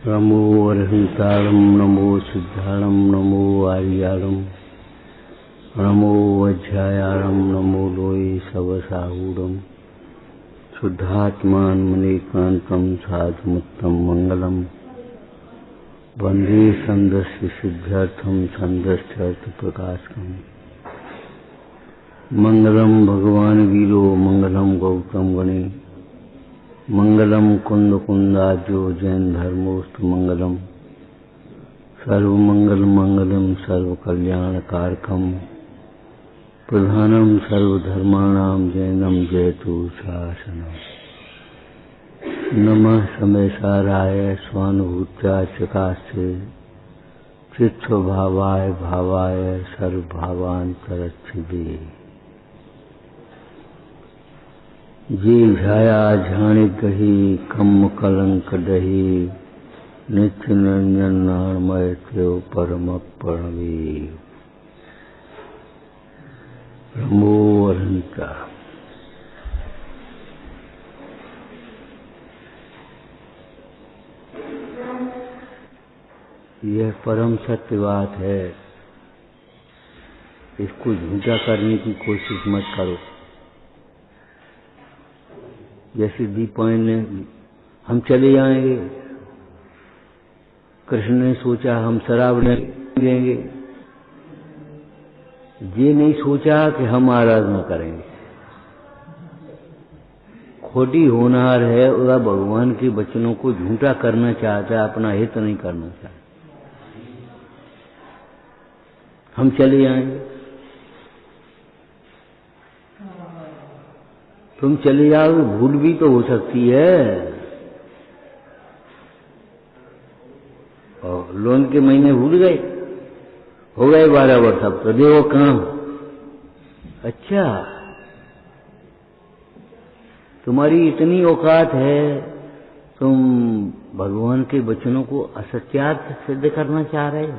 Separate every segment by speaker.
Speaker 1: नमो अरहंतारं नमो सिद्धारं नमो आर्यारं नमो वज्रायारं नमो लोये सवसाहूरं शुद्धात्मान मनेकांतं साधुमुत्तम मंगलम वंदे संदस्य सिद्ध्यर्थम संदस्यर्थ प्रकाशकम मंगलम भगवान वीरो मंगलम गौतम गणे मंगलम कुंद कुंदाजो जैन धर्मोस्तु मंगलम सर्वमंगल मंगलम सर्व कल्याण कारकम प्रधानम सर्वधर्माणाम जैनम जयतु शासनम नमः समेशाराय स्वानुभूत्या चकास्ते चित्स्वभावाय भावाय सर्वभावांतरच्छिदे जे झाया झाणी कही कम कलंक दही नित्य निरंजन नामय त्यो परम प्रणवी नमो अनंता। यह परम सत्य बात है, इसको झूठा करने की कोशिश मत करो। जैसे दीपायन ने हम चले जाएंगे, कृष्ण ने सोचा हम शराब नहीं लेंगे, ये नहीं सोचा कि हम आराधना करेंगे। खोटी होनहार है और भगवान के वचनों को झूठा करना चाहता है, अपना हित नहीं करना चाहता। हम चले जाएंगे, तुम चले जाओगे, भूल भी तो हो सकती है। और लोन के महीने भूल गए, हो गए 12 वर्ष, अब तो देखो काम। अच्छा, तुम्हारी इतनी औकात है, तुम भगवान के वचनों को असत्यार्थ सिद्ध करना चाह रहे हो।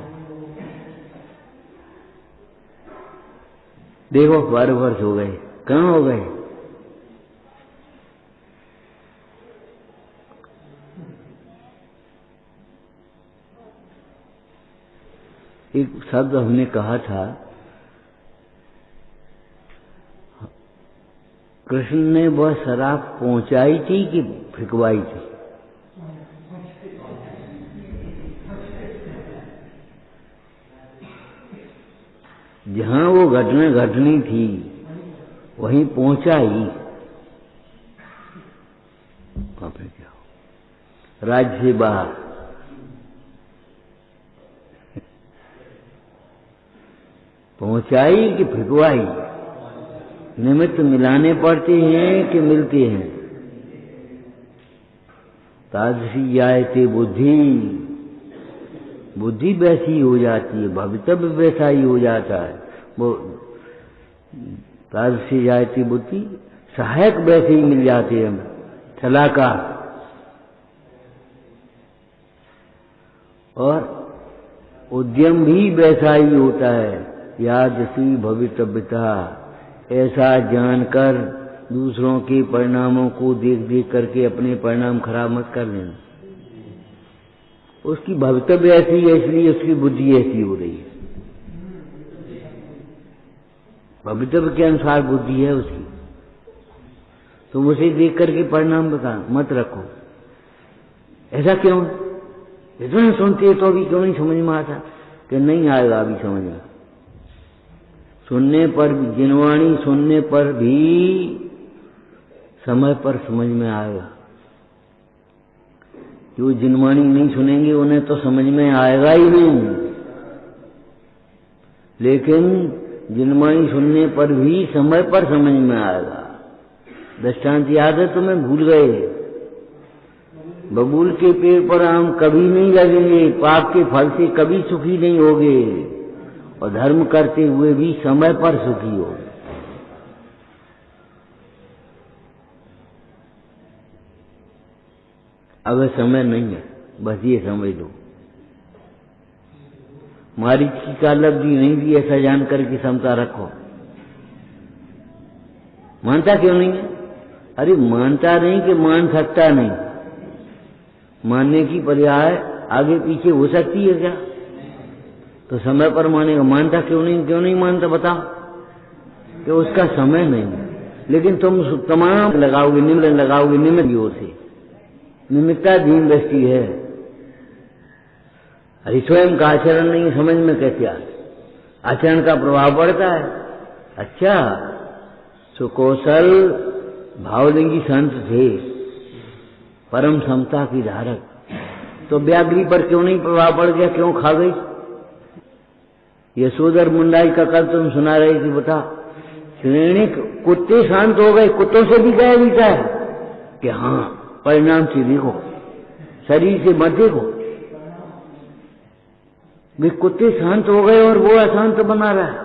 Speaker 1: देखो 12 वर्ष हो गए, कहाँ हो गए। एक शब्द हमने कहा था, कृष्ण ने वह शराब पहुंचाई थी कि फिकवाई थी। जहां वो घटना घटनी थी वहीं पहुंचाई। वहां पे क्या हो, राज्य से बाहर। पहुंचाई कि फिकवाई, निमित्त मिलाने पड़ते हैं कि मिलते हैं। तादृशी जायते बुद्धि, बुद्धि वैसी हो जाती है, भवितव्य वैसा ही हो जाता है। वो तादृशी जायती बुद्धि, सहायक वैसे ही मिल जाते हैं, सलाहकार। और उद्यम भी वैसा ही होता है, यादसी भवितव्यता। ऐसा जानकर दूसरों के परिणामों को देख देख करके अपने परिणाम खराब मत कर लेना। उसकी भवितव्य ऐसी है, इसलिए उसकी बुद्धि ऐसी हो रही है। भवितव्य के अनुसार बुद्धि है उसकी, तो उसे देख करके परिणाम बता मत रखो। ऐसा क्यों, इतना सुनते तो अभी क्यों नहीं समझ में आता? कि नहीं आएगा अभी समझ में। सुनने पर, जिनवाणी सुनने पर भी समय पर समझ में आएगा। जो जिनवाणी नहीं सुनेंगे उन्हें तो समझ में आएगा ही नहीं। लेकिन जिनवाणी सुनने पर भी समय पर समझ में आएगा। दृष्टांत याद है तुम्हें? भूल गए। बबूल के पेड़ पर आम कभी नहीं लगेंगे, पाप के फल से कभी सुखी नहीं होगे, और धर्म करते हुए भी समय पर सुखी हो। अब समय नहीं है, बस ये समझ लो। मारीच का लब्धि नहीं दी, ऐसा जानकर की क्षमता रखो। मानता क्यों नहीं है? अरे मानता नहीं कि मान सकता नहीं। मानने की पर्याय आगे पीछे हो सकती है क्या? तो समय पर मानेगा, मानता क्यों नहीं मानता बताओ? कि उसका समय नहीं है। लेकिन तुम तमाम लगाओगे, निम्न लगाओगे, निमित्त की ओर से, निमित्ताधीन दृष्टि है। अरे स्वयं का आचरण नहीं, समझ में कैसे आ? आचरण का प्रभाव पड़ता है। अच्छा, सुकौशल भावलिंगी संत थे, परम समता की धारक, तो व्याघ्री पर क्यों नहीं प्रभाव पड़ गया? क्यों खा गई? यशोधर मुंडाई का कल तुम सुना रही थी, बता, श्रेणी कुत्ते शांत हो गए, कुत्तों से भी गया बीता है कि हाँ परिणाम से देखो, शरीर से मत देखो। वे कुत्ते शांत हो गए और वो अशांत बना रहा है।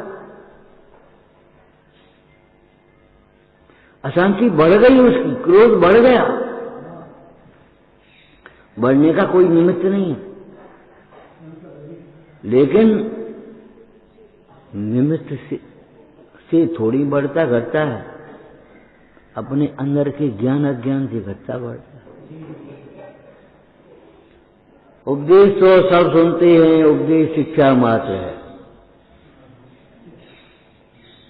Speaker 1: अशांति बढ़ गई उसकी, क्रोध बढ़ गया। बढ़ने का कोई निमित्त नहीं है, लेकिन निमित्त से थोड़ी बढ़ता घटता है, अपने अंदर के ज्ञान अज्ञान से घटता बढ़ता है। उपदेश तो सब सुनते हैं, उपदेश शिक्षा मात्र है।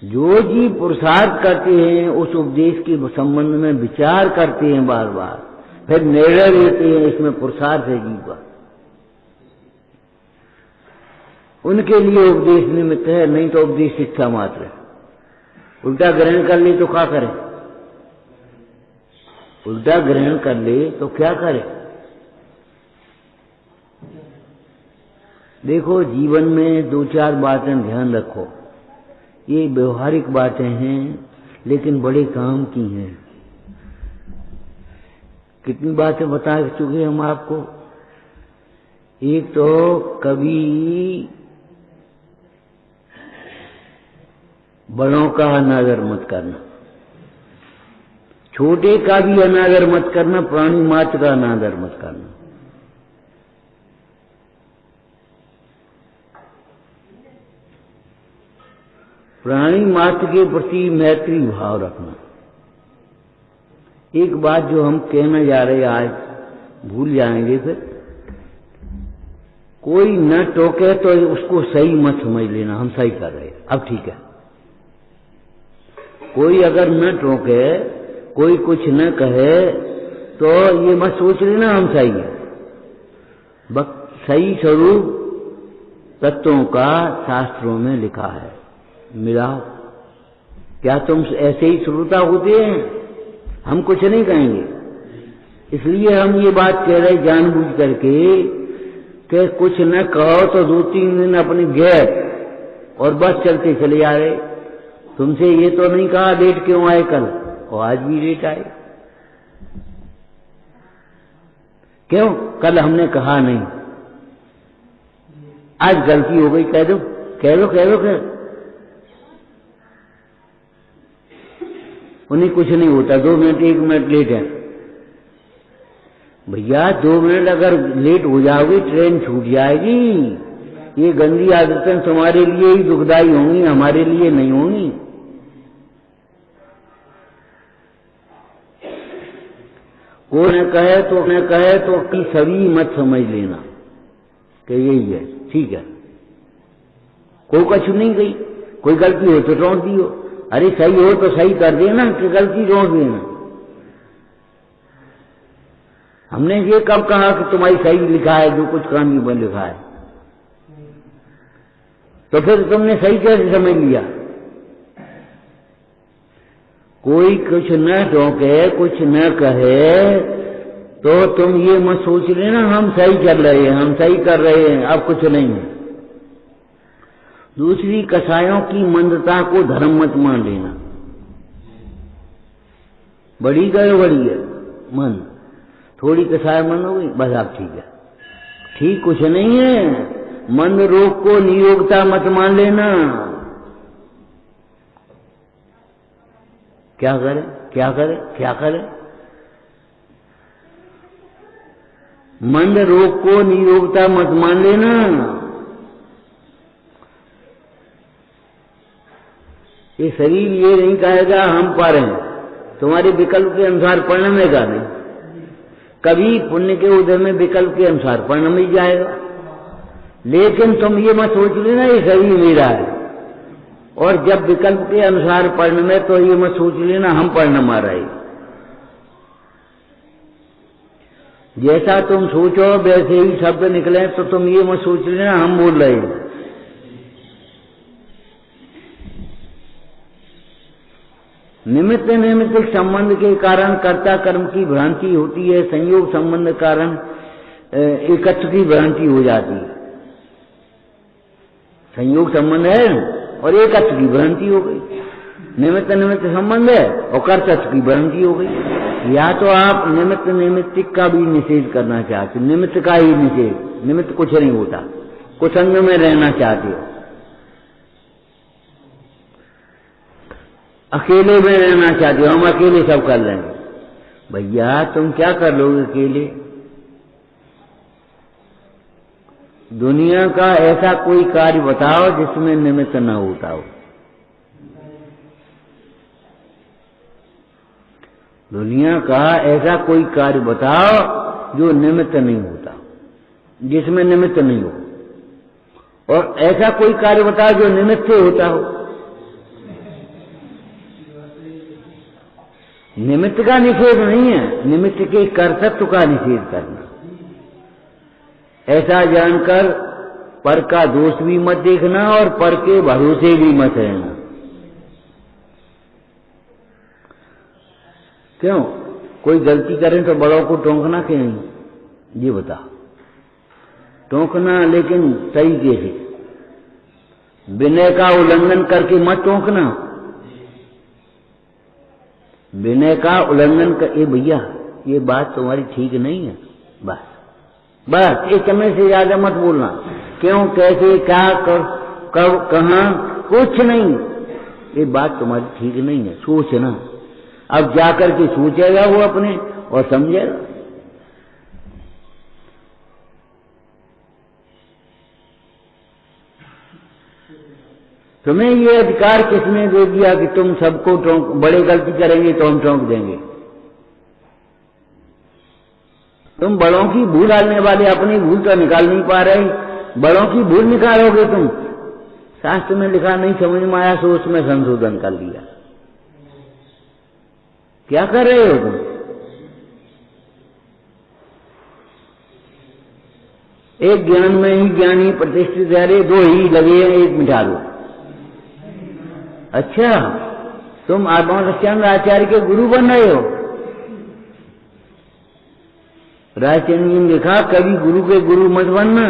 Speaker 1: जो जीव पुरुषार्थ करते हैं उस उपदेश के संबंध में विचार करते हैं बार बार, फिर निर्णय लेते हैं इसमें पुरुषार्थ है जीव का, उनके लिए उपदेश निमित्त है, नहीं तो उपदेश शिक्षा मात्र है। उल्टा ग्रहण कर ले तो क्या करे? उल्टा ग्रहण कर ले तो क्या करे? देखो, जीवन में दो चार बातें ध्यान रखो, ये व्यवहारिक बातें हैं लेकिन बड़े काम की हैं। कितनी बातें बता चुके हम आपको। एक तो कभी बड़ों का अनादर मत करना, छोटे का भी अनादर मत करना, प्राणी मात्र का अनादर मत करना। प्राणी मात्र के प्रति मैत्री भाव रखना। एक बात जो हम कहना जा रहे आज भूल जाएंगे, फिर कोई न टोके तो उसको सही मत समझ लेना, हम सही कर रहे हैं, अब ठीक है। कोई अगर न टोके, कोई कुछ न कहे तो ये मत सोच लेना हम सही है। बस सही स्वरूप तत्वों का शास्त्रों में लिखा है, मिलाओ। क्या तुम ऐसे ही श्रोता होते हैं? हम कुछ नहीं कहेंगे, इसलिए हम ये बात कह रहे जानबूझ करके कि कुछ न कहो तो 2-3 दिन अपनी गैप और बस चलते चले जा रहे। तुमसे ये तो नहीं कहा लेट क्यों आए कल, और आज भी लेट आए। क्यों? कल हमने कहा नहीं, आज गलती हो गई, कह दो कह दो कह दो कह। उन्हें कुछ नहीं होता, 2 मिनट 1 मिनट लेट है। भैया 2 मिनट अगर लेट हो जाओगे ट्रेन छूट जाएगी। ये गंदी आदतें तुम्हारे लिए ही दुखदाई होंगी, हमारे लिए नहीं होंगी। कोई न कहे तो कि सभी मत समझ लेना कि यही है, ठीक है। कोई कछ नहीं गई, कोई गलती हो तो रोक दियो, अरे सही हो तो सही कर देना कि गलती रोक देना। हमने ये कब कहा कि तुम्हारी सही लिखा है जो कुछ काम में लिखा है? तो फिर तुमने सही कैसे समझ लिया? कोई कुछ न टोके, कुछ न कहे तो तुम ये मत सोच लेना हम सही कर रहे हैं, हम सही कर रहे हैं, अब कुछ नहीं है। दूसरी, कसायों की मंदता को धर्म मत मान लेना। बड़ी गड़बड़ी है मन, थोड़ी कसाय मन हो गई बस आप ठीक है। ठीक कुछ नहीं है, मंद रोग को नियोगता मत मान लेना। क्या करे क्या करे क्या करे? मंद रोग को नियोगता मत मान लेना। ये शरीर ये नहीं कहेगा हम पर हैं, तुम्हारे विकल्प के अनुसार परिणमेगा नहीं। कभी पुण्य के उदय में विकल्प के अनुसार परिणम ही जाएगा। लेकिन तुम ये मत सोच लेना ये शरीर मेरा है, और जब विकल्प के अनुसार परिणमे तो ये मत सोच लेना हम परिणम आ रहे। जैसा तुम सोचो वैसे ही शब्द निकले, तो तुम ये मत सोच लेना हम बोल रहे हैं। निमित्त निमित्त संबंध के कारण कर्ता कर्म की भ्रांति होती है, संयोग संबंध कारण एकत्व की भ्रांति हो जाती है। संयोग संबंध है और एकत्व की भ्रांति हो गई, निमित्त निमित्त संबंध है और कर्तत्व की भ्रांति हो गई। या तो आप निमित्त निमित्तिक का भी निषेध करना चाहते हो, निमित्त का ही निषेध, निमित्त कुछ नहीं होता, कुछ संग में रहना चाहते हो, अकेले में रहना चाहते हो, हम अकेले सब कर लेंगे। भैया तुम क्या कर लोगे अकेले? दुनिया का ऐसा कोई कार्य बताओ जिसमें निमित्त न होता हो। दुनिया का ऐसा कोई कार्य बताओ जो निमित्त नहीं होता, जिसमें निमित्त नहीं हो, और ऐसा कोई कार्य बताओ जो निमित्त से होता हो। निमित्त का निषेध नहीं है, निमित्त के कर्तृत्व का निषेध करना। ऐसा जानकर पर का दोष भी मत देखना और पर के भरोसे भी मत रहना। क्यों? कोई गलती करें तो बड़ों को टोकना कि नहीं, ये बता। टोकना लेकिन तरीके से, विनय का उल्लंघन करके मत टोकना। विनय का उल्लंघन कर, ए भैया ये बात तुम्हारी ठीक नहीं है, बस बस एक समय से ज्यादा मत बोलना। क्यों, कैसे, क्या, कब, कहाँ, कुछ नहीं, ये बात तुम्हारी ठीक नहीं है, सोचना। अब जाकर के सोचेगा वो अपने और समझेगा। तुम्हें ये अधिकार किसने दे दिया कि तुम सबको बड़े गलती करेंगे तो हम टोक देंगे? तुम बड़ों की भूल डालने वाले अपनी भूल तो निकाल नहीं पा रहे, बड़ों की भूल निकालोगे तुम। शास्त्र में लिखा नहीं समझ में आया सो उसमें संशोधन कर लिया। क्या कर रहे हो तुम? एक ज्ञान में ही ज्ञानी प्रतिष्ठित है, रे दो ही लगे हैं, एक मिटा दो। अच्छा, तुम आत्माचंद्र आचार्य के गुरु बन रहे हो। रायचंद जी ने लिखा कभी गुरु के गुरु मत बनना,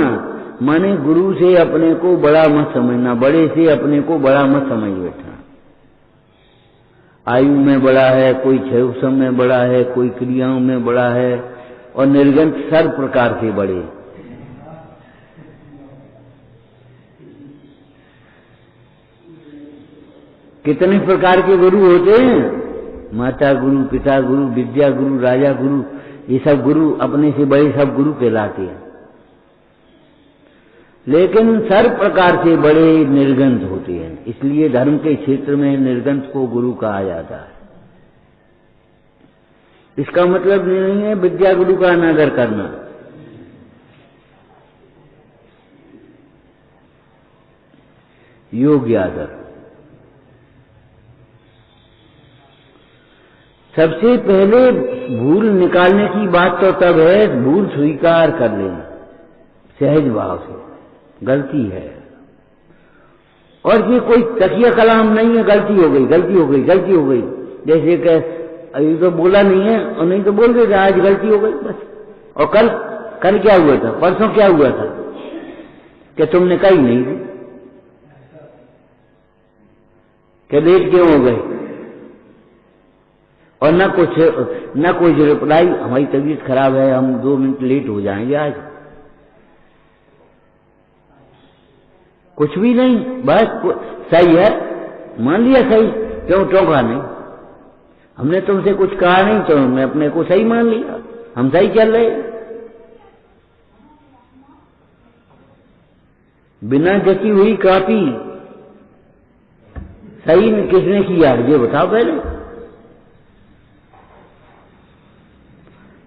Speaker 1: माने गुरु से अपने को बड़ा मत समझना, बड़े से अपने को बड़ा मत समझ बैठना। आयु में बड़ा है, कोई क्षय में बड़ा है, कोई क्रियाओं में बड़ा है, और निर्गंत सर्व प्रकार से बड़े। कितने प्रकार के गुरु होते हैं? माता गुरु, पिता गुरु, विद्या गुरु, राजा गुरु, ये सब गुरु अपने से बड़े सब गुरु कहलाते हैं। लेकिन सर्व प्रकार से बड़े निर्गंत होते हैं, इसलिए धर्म के क्षेत्र में निर्गंत को गुरु कहा जाता है। इसका मतलब नहीं है विद्या गुरु का अनादर करना। योग्य आदर। सबसे पहले भूल निकालने की बात तो तब है भूल स्वीकार कर लेना सहज भाव से, गलती है। और ये कोई तकिया कलाम नहीं है, गलती हो गई, गलती हो गई, गलती हो गई। जैसे कि अभी तो बोला नहीं है और नहीं तो बोल देगा आज गलती हो गई बस। और कल क्या हुआ था, परसों क्या हुआ था कि तुमने कही नहीं थी कि लेट क्यों हो गए, और न कुछ रिप्लाई, हमारी तबीयत खराब है हम 2 मिनट लेट हो जाएंगे आज, कुछ भी नहीं। बस सही है, मान लिया सही, क्यों टोका नहीं। हमने तुमसे कुछ कहा नहीं तो हमने अपने को सही मान लिया, हम सही चल रहे। बिना जची हुई कॉपी सही किसने किया ये बताओ पहले।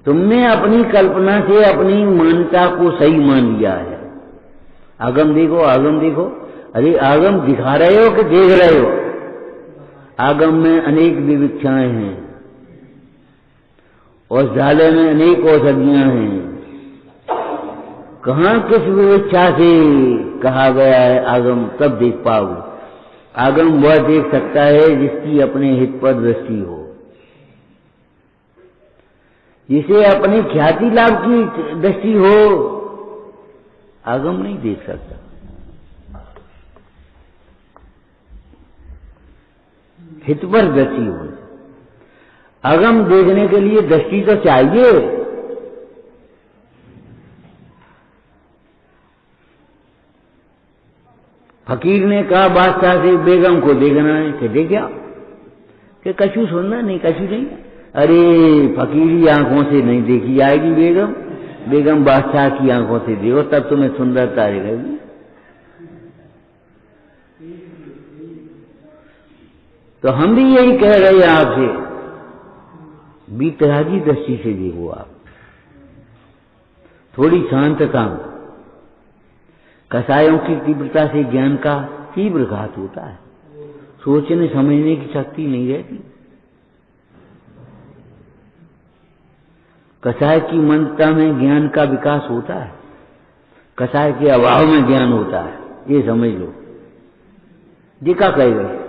Speaker 1: तुमने अपनी कल्पना से अपनी मान्यता को सही मान लिया है। आगम देखो, आगम देखो। अरे आगम दिखा रहे हो कि देख रहे हो? आगम में अनेक विविक्षाएं हैं, औषधालय में अनेक औषधियां हैं। कहाँ किस विविक्षा से कहा गया है आगम, तब देख पाओगे। आगम वह देख सकता है जिसकी अपने हित पर दृष्टि हो, जिसे अपनी ख्याति लाभ की दृष्टि हो। आगम नहीं देख सकता। हित पर दृष्टि हो। आगम देखने के लिए दृष्टि तो चाहिए। फकीर ने कहा बादशाह से बेगम को देखना है। कहते क्या कि कछु सुनना नहीं, कछु नहीं। अरे फकीरी आंखों से नहीं देखी जाएगी बेगम, बेगम बादशाह की आंखों से देखो, तब तुम्हें सुंदरता रहेगी। तो हम भी यही कह रहे हैं आपसे, बीतरागी दृष्टि से देखो आप। थोड़ी शांतता। कसायों की तीव्रता से ज्ञान का तीव्र घात होता है। सोचने समझने की शक्ति नहीं रहती। कसाय की मंदता में ज्ञान का विकास होता है, कसाय के अभाव में ज्ञान होता है। ये समझ लो। जी क्या कह गए?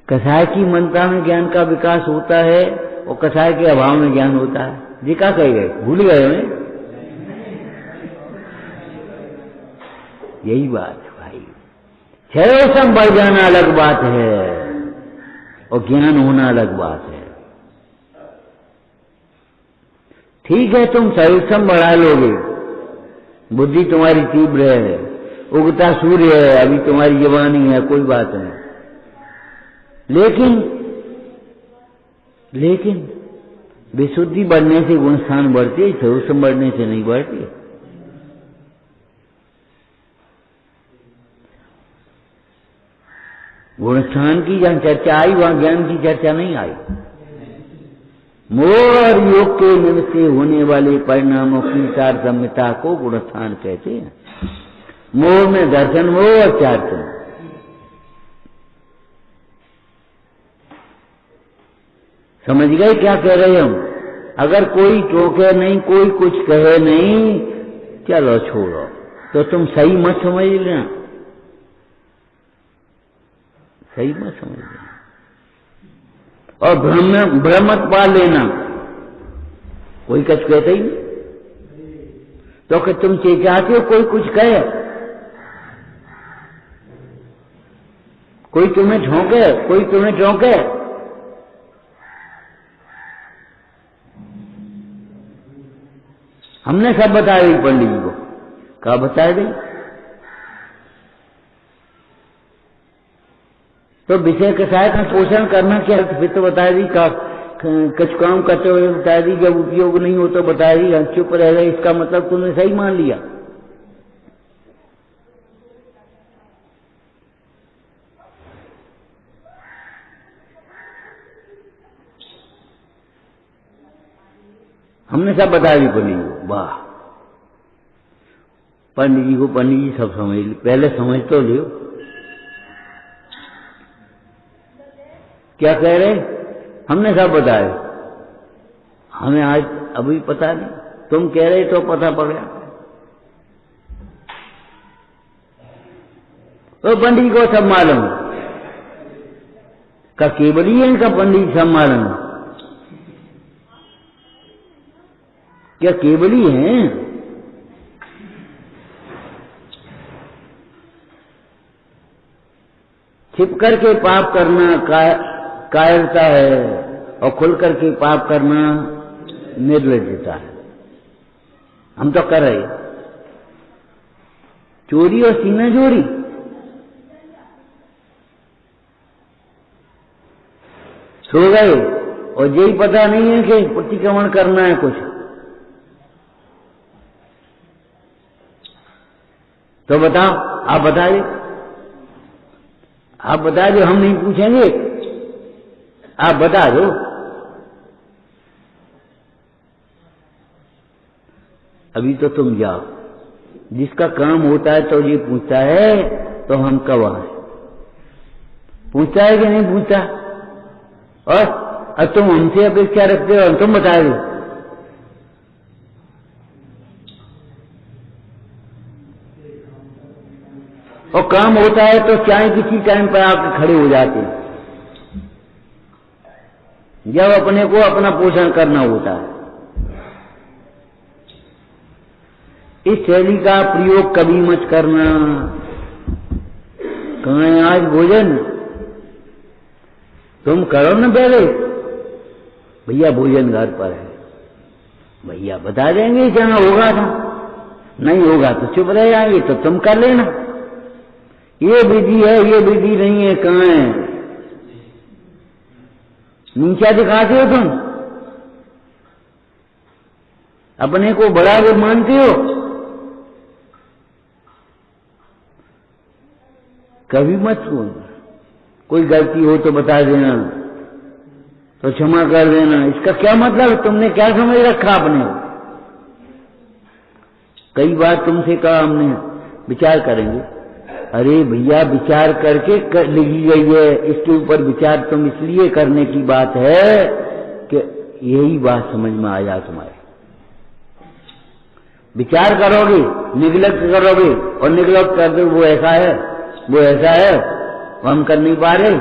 Speaker 1: कसाय की मंदता में ज्ञान का विकास होता है और कसाय के अभाव में ज्ञान होता है। जी क्या कह गए? भूल गए हैं? यही बात है भाई। क्षयोसम बढ़ जाना अलग बात है और ज्ञान होना अलग बात है। ठीक है, तुम क्षयोसम बढ़ा लोगे, बुद्धि तुम्हारी तीव्र है, उगता सूर्य है, अभी तुम्हारी जवानी है, कोई बात नहीं। लेकिन विशुद्धि बढ़ने से गुणस्थान बढ़ती है, क्षयोसम बढ़ने से नहीं बढ़ती। गुणस्थान की जहां चर्चा आई वहां ज्ञान की चर्चा नहीं आई। मोह और योग के निमित्त से होने वाले परिणामों की तारतम्यता को गुणस्थान कहते हैं। मोह में दर्शन मोह और चार्चन। समझ गए क्या कह रहे हम? अगर कोई टोके नहीं, कोई कुछ कहे नहीं, चलो छोड़ो, तो तुम सही मत समझ लेना, सही मत समझ लेना और भ्रम मत पा लेना। कोई कुछ कहता ही नहीं तो कि तुम चाहते हो कोई कुछ कहे, कोई तुम्हें ठोके, कोई तुम्हें ठोके। हमने सब बताया दी पंडित जी को। क्या बताया दी? तो विषय के साथ में पोषण करना क्या, फिर तो बताया दी। कुछ काम करते हुए बताया दी, जब उपयोग नहीं हो तो बताया दी, चुप रह गए, इसका मतलब तुमने सही मान लिया। हमने सब बता दी पंडित जी को। वाह, पंडित जी को पंडित जी सब समझ ली। पहले समझ तो लियो। क्या कह रहे? हमने सब बताया, हमें आज अभी पता नहीं, तुम कह रहे तो पता पड़ गया। तो पंडित जी को सब मालूम का केवल ही है इनका, पंडित जी सब मालूम। क्या केवल ही है? छिप करके पाप करना कायरता है और खुल करके पाप करना निर्लज्जता है। हम तो कर रहे चोरी और सीना चोरी। सो गए और यही पता नहीं है कि प्रतिक्रमण करना है कुछ, तो बताओ, आप बताइए, आप बता दो, हम नहीं पूछेंगे, आप बता दो। अभी तो तुम जाओ। जिसका काम होता है तो ये पूछता है तो हम कब आए, पूछता है कि नहीं पूछता? और अब तुम हमसे अपेक्षा रखते हो, तुम बता दो। और काम होता है तो चाहे किसी टाइम पर आके खड़े हो जाते हैं, जब अपने को अपना पोषण करना होता है। इस शैली का प्रयोग कभी मत करना। कहाँ है आज भोजन? तुम करो ना पहले, भैया भोजन घर पर है, भैया बता देंगे जहां होगा था, नहीं होगा तो चुप रह जाएंगे, तो तुम कर लेना। ये विधि है, ये विधि नहीं है, कहाँ है? नीचा दिखाते हो तुम, अपने को बड़ा भी मानते हो। कभी मत सुन, कोई गलती हो तो बता देना, तो क्षमा कर देना। इसका क्या मतलब? तुमने क्या समझ रखा अपने? कई बार तुमसे कहा हमने विचार करेंगे, अरे भैया विचार करके लिखी गई है, इसके ऊपर विचार तुम इसलिए करने की बात है कि यही बात समझ में आ जाए तुम्हारे। विचार करोगे, निगलेक्ट करोगे और निगलेक्ट कर दो, वो ऐसा है, वो ऐसा है, वो हम कर नहीं पा रहे।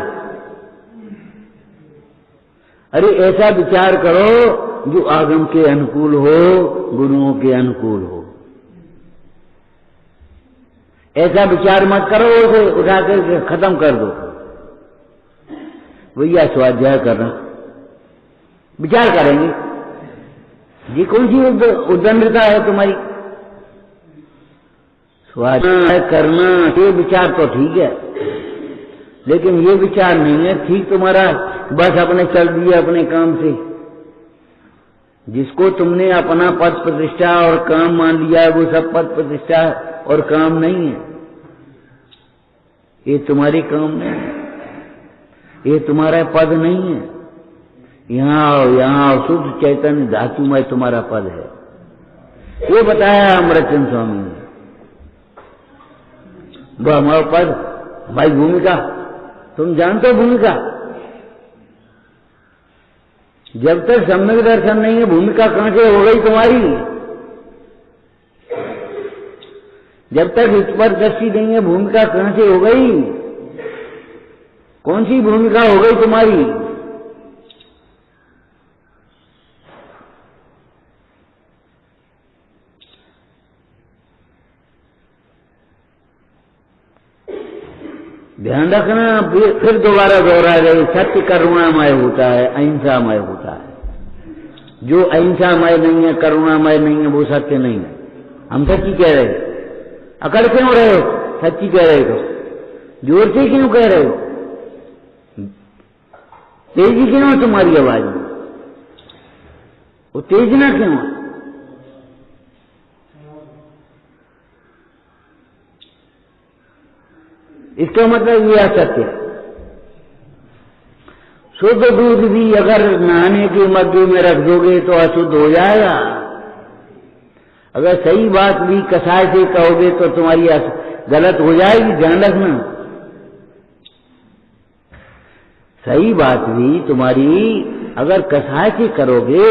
Speaker 1: अरे ऐसा विचार करो जो आगम के अनुकूल हो, गुरुओं के अनुकूल हो। ऐसा विचार मत करो उसे उठा कर खत्म कर दो। भैया स्वाध्याय करना, विचार करेंगे, ये कौन सी उद्दंडता है तुम्हारी? स्वाध्याय करना ये विचार तो ठीक है, लेकिन ये विचार नहीं है ठीक तुम्हारा, बस अपने चल दिए अपने काम से। जिसको तुमने अपना पद प्रतिष्ठा और काम मान लिया है, वो सब पद प्रतिष्ठा और काम नहीं है। ये तुम्हारे काम नहीं है, ये तुम्हारा पद नहीं है। यहाँ शुद्ध चैतन्य धातु में तुम्हारा पद है। ये बताया अमृतचंद स्वामी ने। वो हमारा पद, भाई भूमिका, तुम जानते हो भूमिका? जब तक सम्यक दर्शन नहीं है, भूमिका कहां से हो गई तुम्हारी? जब तक ईश्वर दृष्टि नहीं है, भूमिका कहां से हो गई? कौन सी भूमिका हो गई तुम्हारी? ध्यान रखना, फिर दोबारा दोहरा रहे, सत्य करुणामय होता है, अहिंसामय होता है। जो अहिंसामय नहीं है, करुणामय नहीं है, वो सत्य नहीं है। हम सच्ची कह रहे हैं। अकड़ क्यों रहे हो? सच्ची कह रहे हो। जोर से क्यों कह रहे हो? तेजी क्यों है तुम्हारी आवाज में? वो तेज ना क्यों है? इसका मतलब ये असत्य है। शुद्ध दूध भी अगर नहाने के मग्गे में रख दोगे तो अशुद्ध हो जाएगा। अगर सही बात भी कसाय से कहोगे तो तुम्हारी गलत हो जाएगी, ध्यान रखना। सही बात भी तुम्हारी अगर कसाय से करोगे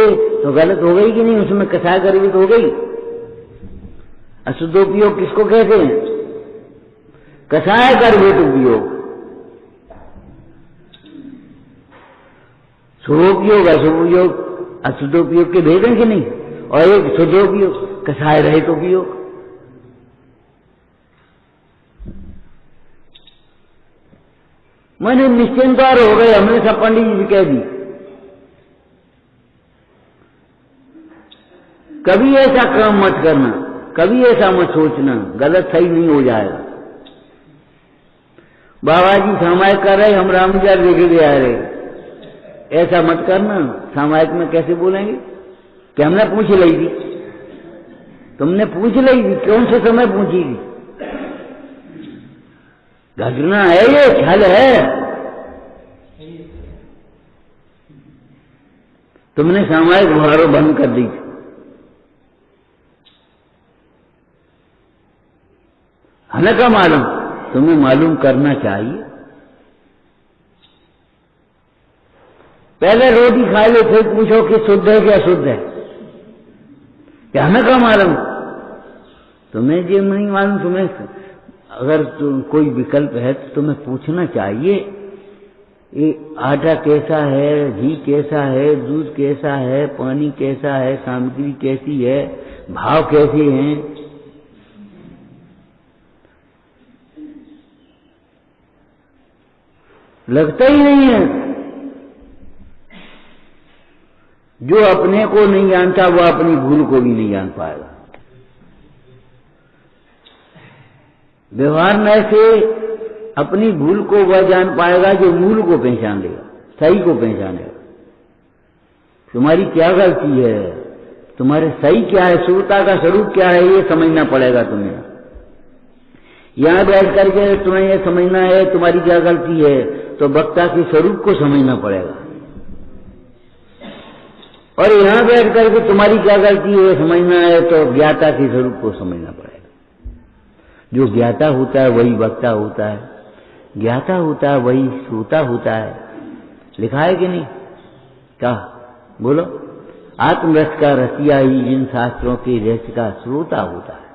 Speaker 1: तो गलत हो गई कि नहीं? उसमें कसाय करोगे तो हो गई। अशुद्धोपयोग किसको कहते हैं? कसाय गर्भित उपयोग। शुभोपयोग अशुभोपयोग, अशुद्धोपयोग के भेद हैं कि नहीं? और एक शुद्धोपयोग, कसाय रहित उपयोग। मैंने निश्चिंतवार हो गए, हमने सब पंडित जी कह दी। कभी ऐसा काम मत करना, कभी ऐसा मत सोचना, गलत सही नहीं हो जाएगा। बाबा जी सामायिक कर रहे, हम रामचार देखे दे आ रहे, ऐसा मत करना। सामायिक में कैसे बोलेंगे कि हमने पूछ ली थी? तुमने पूछ ली थी? कौन से समय पूछी थी? घटना है ये, छल है। तुमने सामायिक मुहारो बंद कर दी। हमें क्या मालूम, तुम्हें मालूम करना चाहिए। पहले रोटी खा लो, फिर पूछो कि शुद्ध है कि अशुद्ध है। क्या हमें क्या मालूम, तुम्हें जो नहीं मालूम, तुम्हें अगर कोई विकल्प है तो तुम्हें पूछना चाहिए, ये आटा कैसा है, घी कैसा है, दूध कैसा है, पानी कैसा है, सामग्री कैसी है, भाव कैसे हैं। लगता ही नहीं है। जो अपने को नहीं जानता वो अपनी भूल को भी नहीं जान पाएगा। व्यवहार में से अपनी भूल को वह जान पाएगा जो मूल को पहचान लेगा, सही को पहचानेगा। तुम्हारी क्या गलती है, तुम्हारे सही क्या है, शुद्धता का स्वरूप क्या है, ये समझना पड़ेगा तुम्हें। यहां बैठ करके तुम्हें यह समझना है तुम्हारी क्या गलती है, तो वक्ता के स्वरूप को समझना पड़ेगा। और यहां बैठ करके तुम्हारी क्या गलती है समझना है तो ज्ञाता के स्वरूप को समझना पड़ेगा। जो ज्ञाता होता है वही वक्ता होता है, ज्ञाता होता है वही श्रोता होता है। लिखा है कि नहीं, क्या बोलो, आत्मरस का रसिया ही जिन शास्त्रों के रहस्य का श्रोता होता है,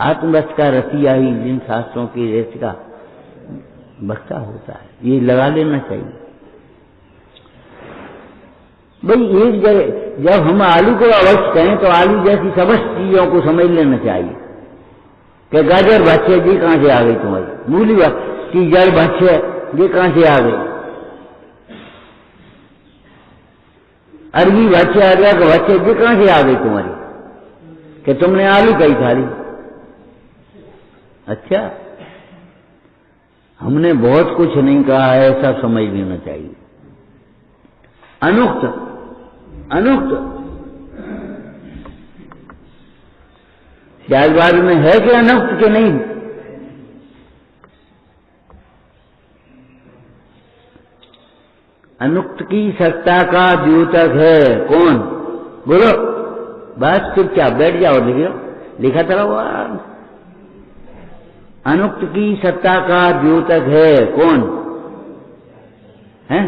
Speaker 1: आत्मरस का रसिया ही जिन शास्त्रों के रहस्य का वक्ता होता है। ये लगा लेना चाहिए भाई। एक जगह जब हम आलू को अवश्य कहें तो आलू जैसी समस्त चीजों को समझ लेना चाहिए कि गाजर भक्ष्य जी कहां से आ गई तुम्हारी, मूली की जड़ भक्ष्य ये कहां से आ गई, अरबी भक्ष्य अदरक भक्ष्य ये कहां से आ गई तुम्हारी, कि तुमने आलू कहीं खा ली। अच्छा, हमने बहुत कुछ नहीं कहा है, सब समझ लेना चाहिए। अनुक्त अनुक्त शायद में है कि अनुक्त के नहीं, अनुक्त की सत्ता का द्योतक है कौन, बोलो। बस चुपचाप बैठ जाओ, लिखा था वो। अनुक्त की सत्ता का द्योतक है कौन है,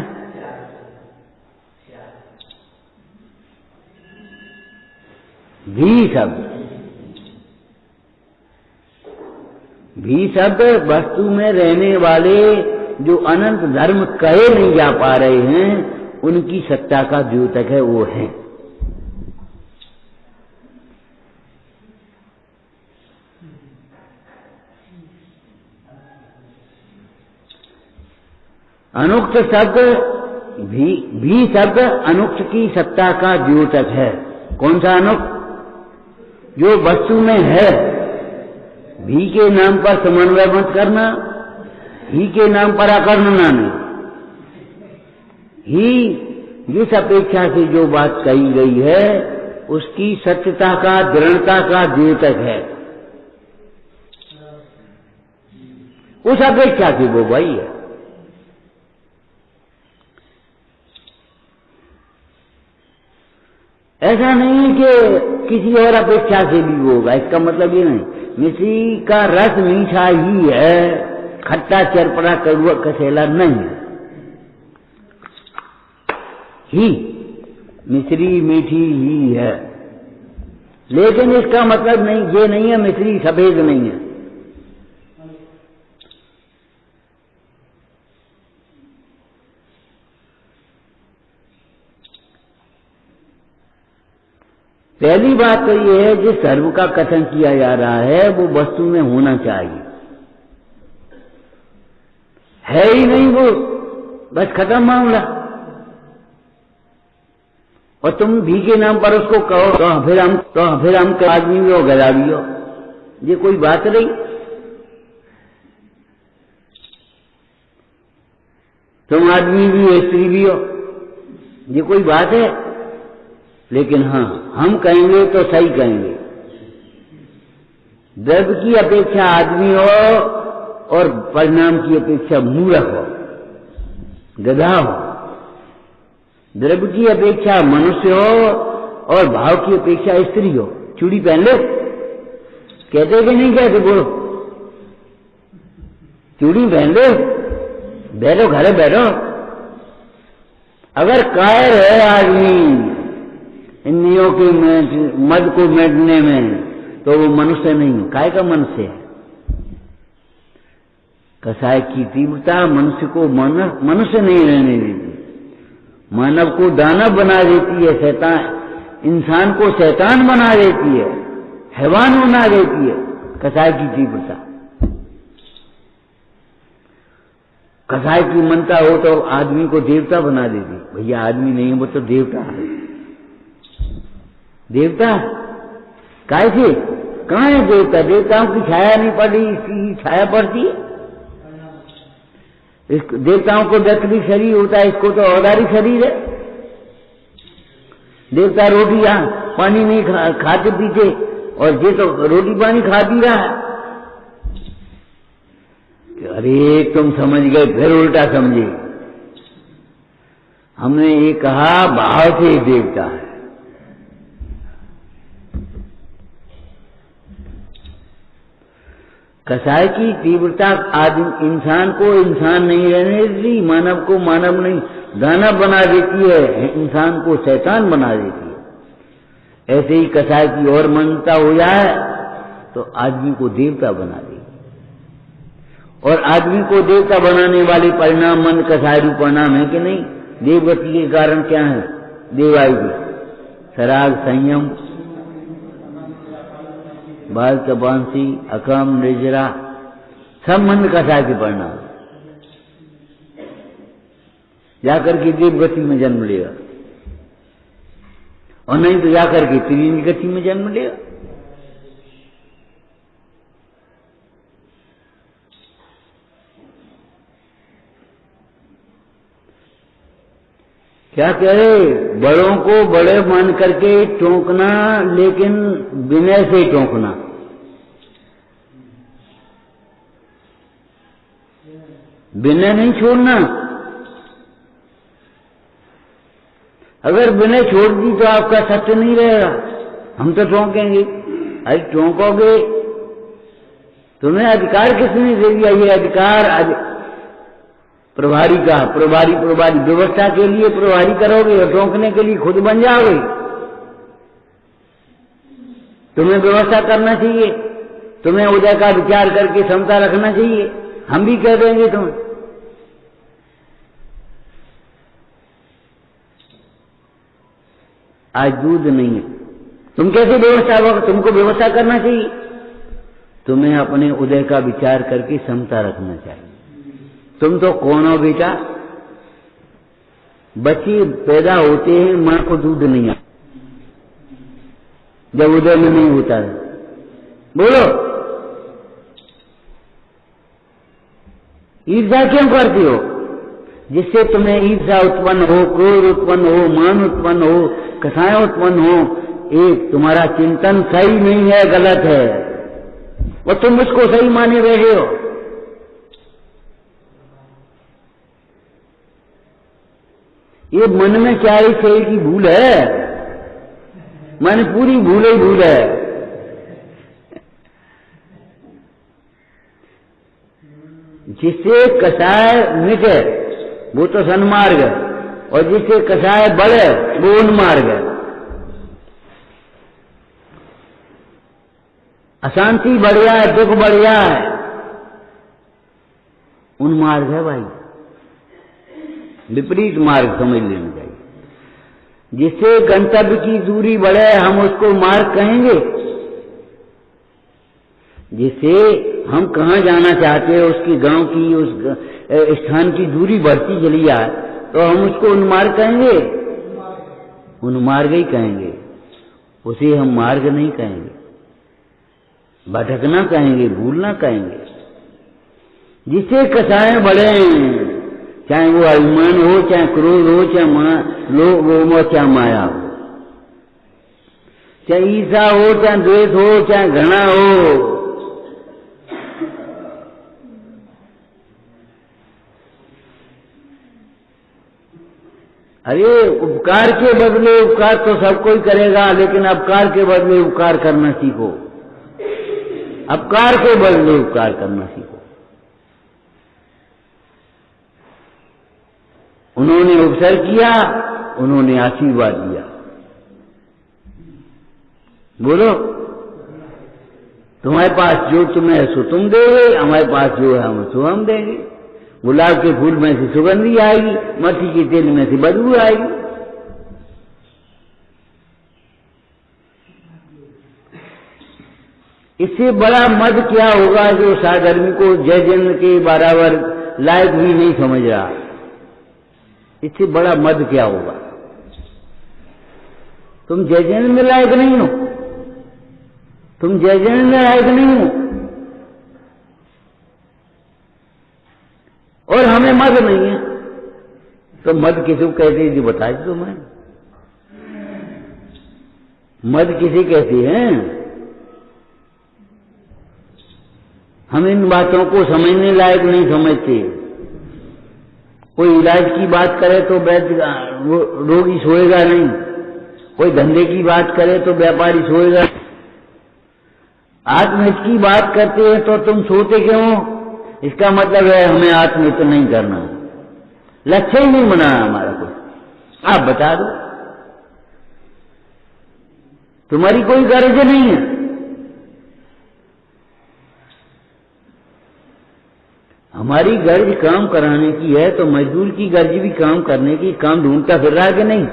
Speaker 1: भी शब्द वस्तु में रहने वाले जो अनंत धर्म कहे नहीं जा पा रहे हैं उनकी सत्ता का द्योतक है, वो है। अनुक्त शब्द भी शब्द अनुक्त की सत्ता का द्योतक है। कौन सा अनुक्त, जो वस्तु में है। भी के नाम पर समन्वय मत करना, ही के नाम पर अकर्णना नहीं। ही जिस अपेक्षा से जो बात कही गई है उसकी सत्यता का, दृढ़ता का द्योतक है, उस अपेक्षा से वो वही है। ऐसा नहीं कि किसी और अपेक्षा से भी वो होगा, इसका मतलब ये नहीं। मिश्री का रस मीठा ही है, खट्टा चरपड़ा कड़वा कसेला नहीं है। ही मिश्री मीठी ही है, लेकिन इसका मतलब नहीं ये नहीं है मिश्री सफेद नहीं है। पहली बात तो ये है जिस सर्व का कथन किया जा रहा है वो वस्तु में होना चाहिए, है ही नहीं वो, बस खत्म मामला। और तुम भी के नाम पर उसको कहो तो फिर हम आदमी भी हो, गधा भी हो, ये कोई बात नहीं। तुम आदमी भी हो, स्त्री भी हो, ये कोई बात है। लेकिन हाँ, हम कहेंगे तो सही कहेंगे, द्रव्य की अपेक्षा आदमी हो और परिणाम की अपेक्षा मूर्ख हो, गधा हो। द्रव्य की अपेक्षा मनुष्य हो और भाव की अपेक्षा स्त्री हो। चूड़ी पहन ले, कहते कि नहीं कहते, बोलो। चूड़ी पहन लो, बैठो घरे बैठो। अगर कायर है आदमी इंद्रियों की मद को मेटने में, तो वो मनुष्य नहीं, काय का मनुष्य है। कसाय की तीव्रता मनुष्य को मनुष्य नहीं रहने देती, मानव को दानव बना देती है, शैतान इंसान को शैतान बना देती है, हैवान बना देती है कसाय की तीव्रता। कसाय की मनता हो तो आदमी को देवता बना देती। भैया आदमी नहीं, वो तो देवता है। देवता कैसे, कहाँ है देवता? देवताओं की छाया नहीं पड़ी, इसकी छाया पड़ती है। इस देवताओं को व्यक्ति शरीर होता है, इसको तो औदारी शरीर है। देवता रोटी पानी नहीं खाते पीते, और ये तो रोटी पानी खा पी रहा है। अरे तुम समझ गए, फिर उल्टा समझे। हमने ये कहा भाव से देवता है। कसाय की तीव्रता आदमी इंसान को इंसान नहीं रहने देती, मानव को मानव नहीं दानव बना देती है, इंसान को शैतान बना देती है। ऐसे ही कसाय की और मनता हो जाए तो आदमी को देवता बना देगी। और आदमी को देवता बनाने वाले परिणाम मन कसाय रूप परिणाम है कि नहीं? देवगति के कारण क्या है? देवायु, सराग, संयम, बाल कपांसी, अकम, निर्जरा, सब मन कसाय के परिणाम। जाकर के देवगति में जन्म लेगा, और नहीं तो जाकर के त्रिलिंग गति में जन्म लेगा। क्या कहे, बड़ों को बड़े मान करके टोकना, लेकिन विनय से टोकना। विनय नहीं छोड़ना। अगर विनय छोड़ दी तो आपका सत्य नहीं रहेगा। हम तो टोकेंगे। अरे टोकोगे, तुम्हें अधिकार किसने दे दिया? ये अधिकार प्रभारी का, प्रभारी व्यवस्था के लिए प्रभारी करोगे और टोकने के लिए खुद बन जाओगे। तुम्हें व्यवस्था करना चाहिए, तुम्हें उदय का विचार करके क्षमता रखना चाहिए। हम भी कह देंगे तुम्हें। आज दूध नहीं है, तुम कैसे व्यवस्था होगा? तुमको व्यवस्था करना चाहिए। तुम्हें अपने उदय का विचार करके क्षमता रखना चाहिए। तुम तो कौन हो बेटा? बच्चे पैदा होते हैं, मां को दूध नहीं आता जब उदय में नहीं होता है। बोलो, ईर्ष्या क्यों करती हो? जिससे तुम्हें ईर्ष्या उत्पन्न हो, क्रोध उत्पन्न हो, मान उत्पन्न हो, कसाय उत्पन्न हो। एक तुम्हारा चिंतन सही नहीं है, गलत है, और तुम उसको सही माने रहे हो। ये मन में क्या ही सही की भूल है? मन पूरी भूल ही भूल है। जिससे कसाय मिटे वो तो सन्मार्ग है, और जिससे कसाय बढ़े वो उन्मार्ग है। अशांति बढ़ जाए, दुख बढ़ जाए, उन्मार्ग है भाई, विपरीत मार्ग समझ लेना चाहिए। जिससे गंतव्य की दूरी बढ़े हम उसको मार्ग कहेंगे। जिससे हम कहाँ जाना चाहते हैं उसकी गांव की, उस स्थान की दूरी बढ़ती चली जाए तो हम उसको उन्मार्ग कहेंगे, उन्मार्ग ही कहेंगे। उसे हम मार्ग नहीं कहेंगे, भटकना कहेंगे, भूलना कहेंगे। जिससे कसाय बढ़े, चाहे वो अभिमान हो, चाहे क्रोध हो, चाहे लोभ हो, चाहे माया हो, चाहे ईर्ष्या हो, चाहे द्वेष हो, चाहे घृणा हो। अरे उपकार के बदले उपकार तो सब कोई करेगा, लेकिन अपकार के बदले उपकार करना सीखो। अपकार के बदले उपकार करना सीखो। उन्होंने उपसर्ग किया, उन्होंने आशीर्वाद दिया। बोलो, तुम्हारे पास जो तुम्हें सो तुम दोगे, हमारे पास जो है हम सो हम देंगे। गुलाब के फूल में से सुगंधी आएगी, मट्टी के तेल में से बदबू आएगी। इससे बड़ा मद क्या होगा जो साधर्मी को जयचंद्र के बराबर लायक भी नहीं समझ रहा। इससे बड़ा मद क्या होगा? तुम जयचंद्र में लायक नहीं हो, तुम जयचंद्र में लायक नहीं हो, और हमें मद नहीं है। तो मद किसी को कहते हैं जो बता दो मैं, मद किसे कहते हैं? हम इन बातों को समझने लायक नहीं समझते। कोई इलाज की बात करे तो रोगी सोएगा नहीं, कोई धंधे की बात करे तो व्यापारी सोएगा। आत्महित की बात करते हैं तो तुम सोते क्यों? इसका मतलब है हमें आत्महित नहीं करना, लक्ष्य ही नहीं बनाना हमारा कोई। आप बता दो, तुम्हारी कोई गर्ज नहीं है। हमारी गर्ज काम कराने की है, तो मजदूर की गर्ज भी काम करने की, काम ढूंढता फिर रहा है कि नहीं?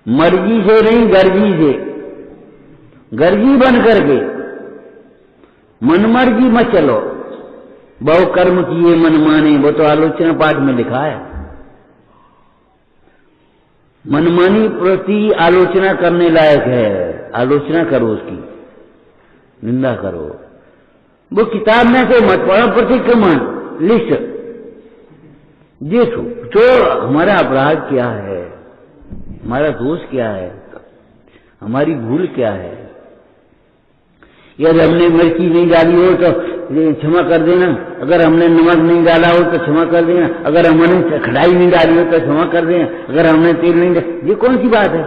Speaker 1: मर्जी से नहीं, गर्जी से, गर्जी बन करके मनमर्जी मत चलो। बहु कर्म किए मन माने, वो तो आलोचना पाठ में लिखा है। मनमानी प्रति आलोचना करने लायक है, आलोचना करो उसकी, निंदा करो। वो किताब में से मत पढ़ो, प्रतिक्रमण लिस्ट देखो तो हमारा अपराध क्या है, हमारा दोष क्या है, हमारी भूल क्या है। यदि हमने मिर्ची नहीं डाली हो तो क्षमा कर देना, अगर हमने नमक नहीं डाला हो तो क्षमा कर देना, अगर हमने खटाई नहीं डाली हो तो क्षमा कर देना, अगर हमने तेल नहीं डाला। ये कौन सी बात है?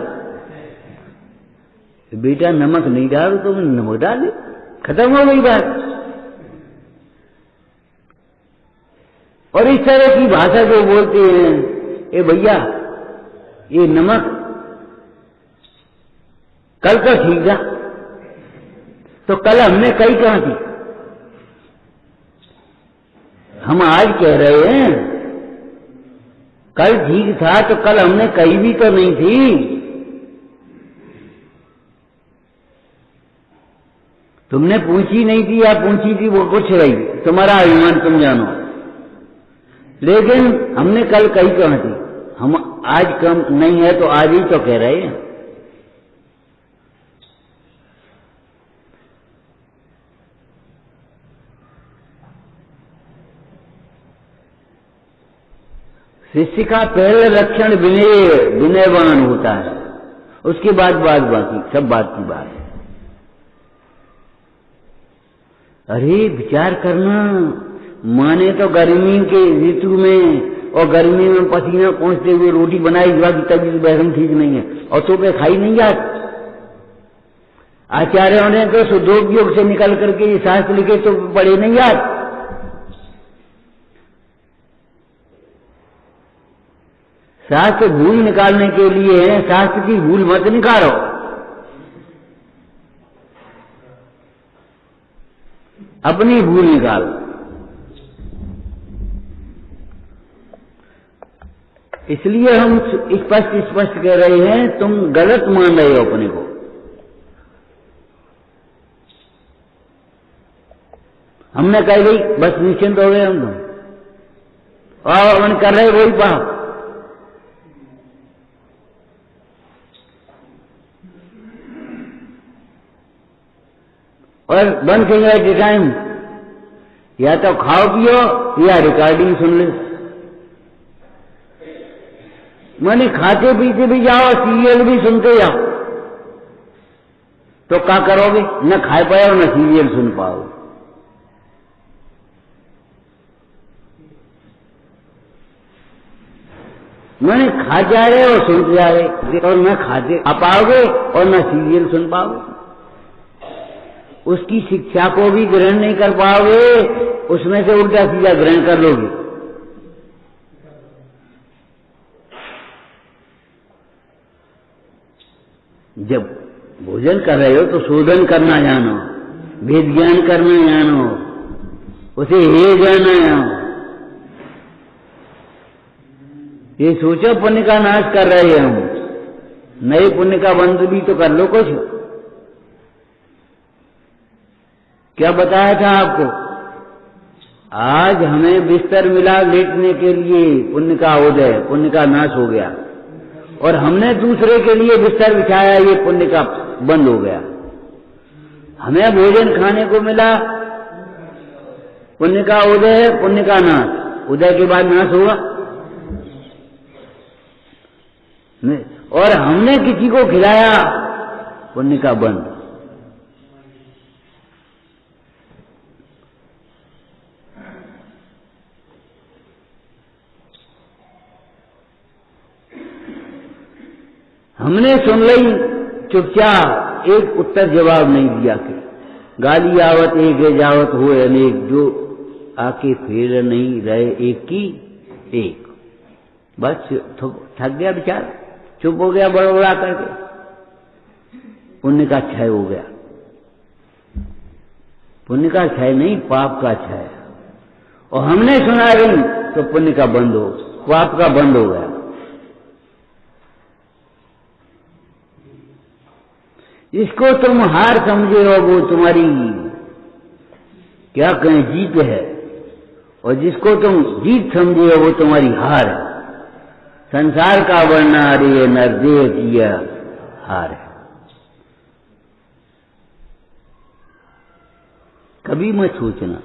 Speaker 1: बेटा नमक नहीं डालो तो नमक डाले, खत्म हो गई बात। और इस तरह की भाषा जो बोलते हैं, ए भैया ये नमक कल का ठीक था, तो कल हमने कही कहां थी? हम आज कह रहे हैं कल ठीक था, तो कल हमने कही भी तो नहीं थी। तुमने पूछी नहीं थी या पूछी थी, वो कुछ रही, तुम्हारा अभिमान तुम जानो। लेकिन हमने कल कही कहां थी? हम आज कम नहीं है तो आज ही तो कह रहे हैं। शिष्य का पहले लक्षण विनयवान होता है, उसके बाद बाकी सब बात की बात है। अरे विचार करना, माने तो गर्मी के ऋतु में और गर्मी में पसीना पहुंचते हुए रोटी बनाई बाकी तबीयत बहरम ठीक नहीं है, और तो पे खाई नहीं जाती। आचार्यों ने तो सुधोपयोग से निकल करके ये शास्त्र लिखे तो पढ़े नहीं याद। शास्त्र भूल निकालने के लिए है, शास्त्र की भूल मत निकालो। अपनी भूल निकालो। इसलिए हम स्पष्ट कह रहे हैं, तुम गलत मान रहे हो अपने को। हमने कह गई बस निश्चिंत हो गए हम तुम, और हम कर रहे वही पाप। और बंद सिंगल के टाइम या तो खाओ पियो या रिकॉर्डिंग सुन ले। माने खाते पीते भी जाओ, सीरियल भी सुनते जाओ, तो क्या करोगे? न खाए पाओ न सीरियल सुन पाओ। मैंने खा जा रहे और सुनते जा रहे, और न खाते आ पाओगे और न सीरियल सुन पाओगे। उसकी शिक्षा को भी ग्रहण नहीं कर पाओगे उसमें से उल्टा सीधा ग्रहण कर लोगे। जब भोजन कर रहे हो तो शोधन करना जानो, वेद ज्ञान करना जानो, उसे हे जाना जानो। ये सोचो पुण्य का नाश कर रहे हैं हम, नए पुण्य का बंध भी तो कर लो कुछ। क्या बताया था आपको? आज हमें बिस्तर मिला लेटने के लिए, पुण्य का उदय, पुण्य का नाश हो गया, और हमने दूसरे के लिए बिस्तर बिछाया, ये पुण्य का बंद हो गया। हमें भोजन खाने को मिला, पुण्य का उदय है, पुण्य का नाश। उदय के बाद नाश होगा, और हमने किसी को खिलाया, पुण्य का बंद। हमने सुन ली चुपचाप, एक उत्तर जवाब नहीं दिया कि गाली आवत एक है जावत हुए अनेक, जो आके फेर नहीं रहे एक की एक। बस थक गया बेचारा, चुप हो गया बड़बड़ा करके, पुण्य का क्षय हो गया। पुण्य का क्षय नहीं, पाप का क्षय। और हमने सुना नहीं तो पुण्य का बंद हो, पाप का बंद हो गया। इसको तुम हार समझे हो, वो तुम्हारी क्या कहें जीत है, और जिसको तुम जीत समझे हो वो तुम्हारी हार है। संसार का वर्णा अरे नरदेव किया हार है। कभी मत सोचना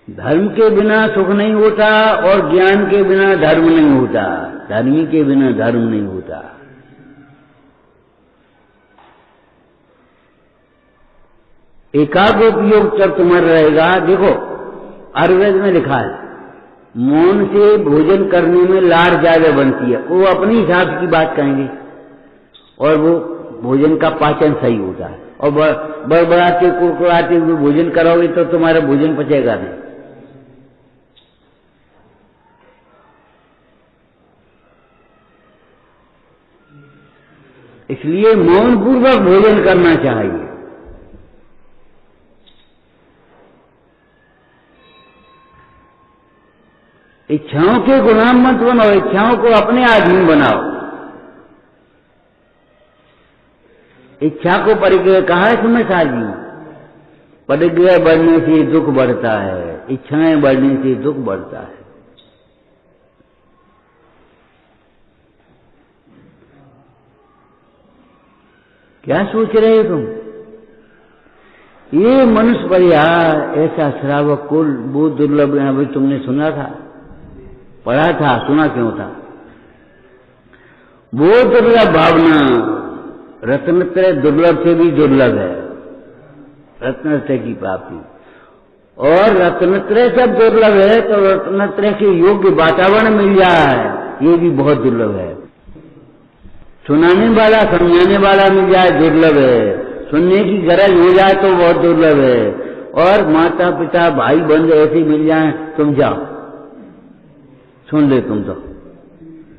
Speaker 1: धर्म के बिना सुख नहीं होता, और ज्ञान के बिना धर्म नहीं होता, धर्मी के बिना धर्म नहीं होता। एकाग्र उपयोग जब तुम्हारा रहेगा, देखो आयुर्वेद में लिखा है मौन से भोजन करने में लार ज्यादा बनती है। वो अपने हिसाब की बात कहेंगे, और वो भोजन का पाचन सही होता है। और बड़बड़ाते कुड़कुड़ाते हुए भोजन करोगे तो तुम्हारा भोजन पचेगा नहीं। इसलिए मौन पूर्वक भोजन करना चाहिए। इच्छाओं के गुलाम मत बनाओ, इच्छाओं को अपने अधीन बनाओ। इच्छा को परिग्रह कहा है तुम्हें साजी, परिग्रह बढ़ने से दुख बढ़ता है, इच्छाएं बढ़ने से दुख बढ़ता है। क्या सोच रहे हो तुम? ये मनुष्य परिवार ऐसा श्रावक कुल वो दुर्लभ है। अभी तुमने सुना था, पढ़ा था, सुना क्यों था? वो दुर्लभ भावना रत्नत्रय दुर्लभ से भी दुर्लभ है, रत्नत्रय की प्राप्ति। और रत्नत्रय जब दुर्लभ है तो रत्नत्रय के योग्य वातावरण मिल जाए, ये भी बहुत दुर्लभ है। सुनाने वाला समझाने वाला मिल जाए दुर्लभ है, सुनने की गरज हो जाए तो बहुत दुर्लभ है। और माता पिता भाई बंधु ऐसे मिल जाए, तुम जाओ सुन ले, तुम तो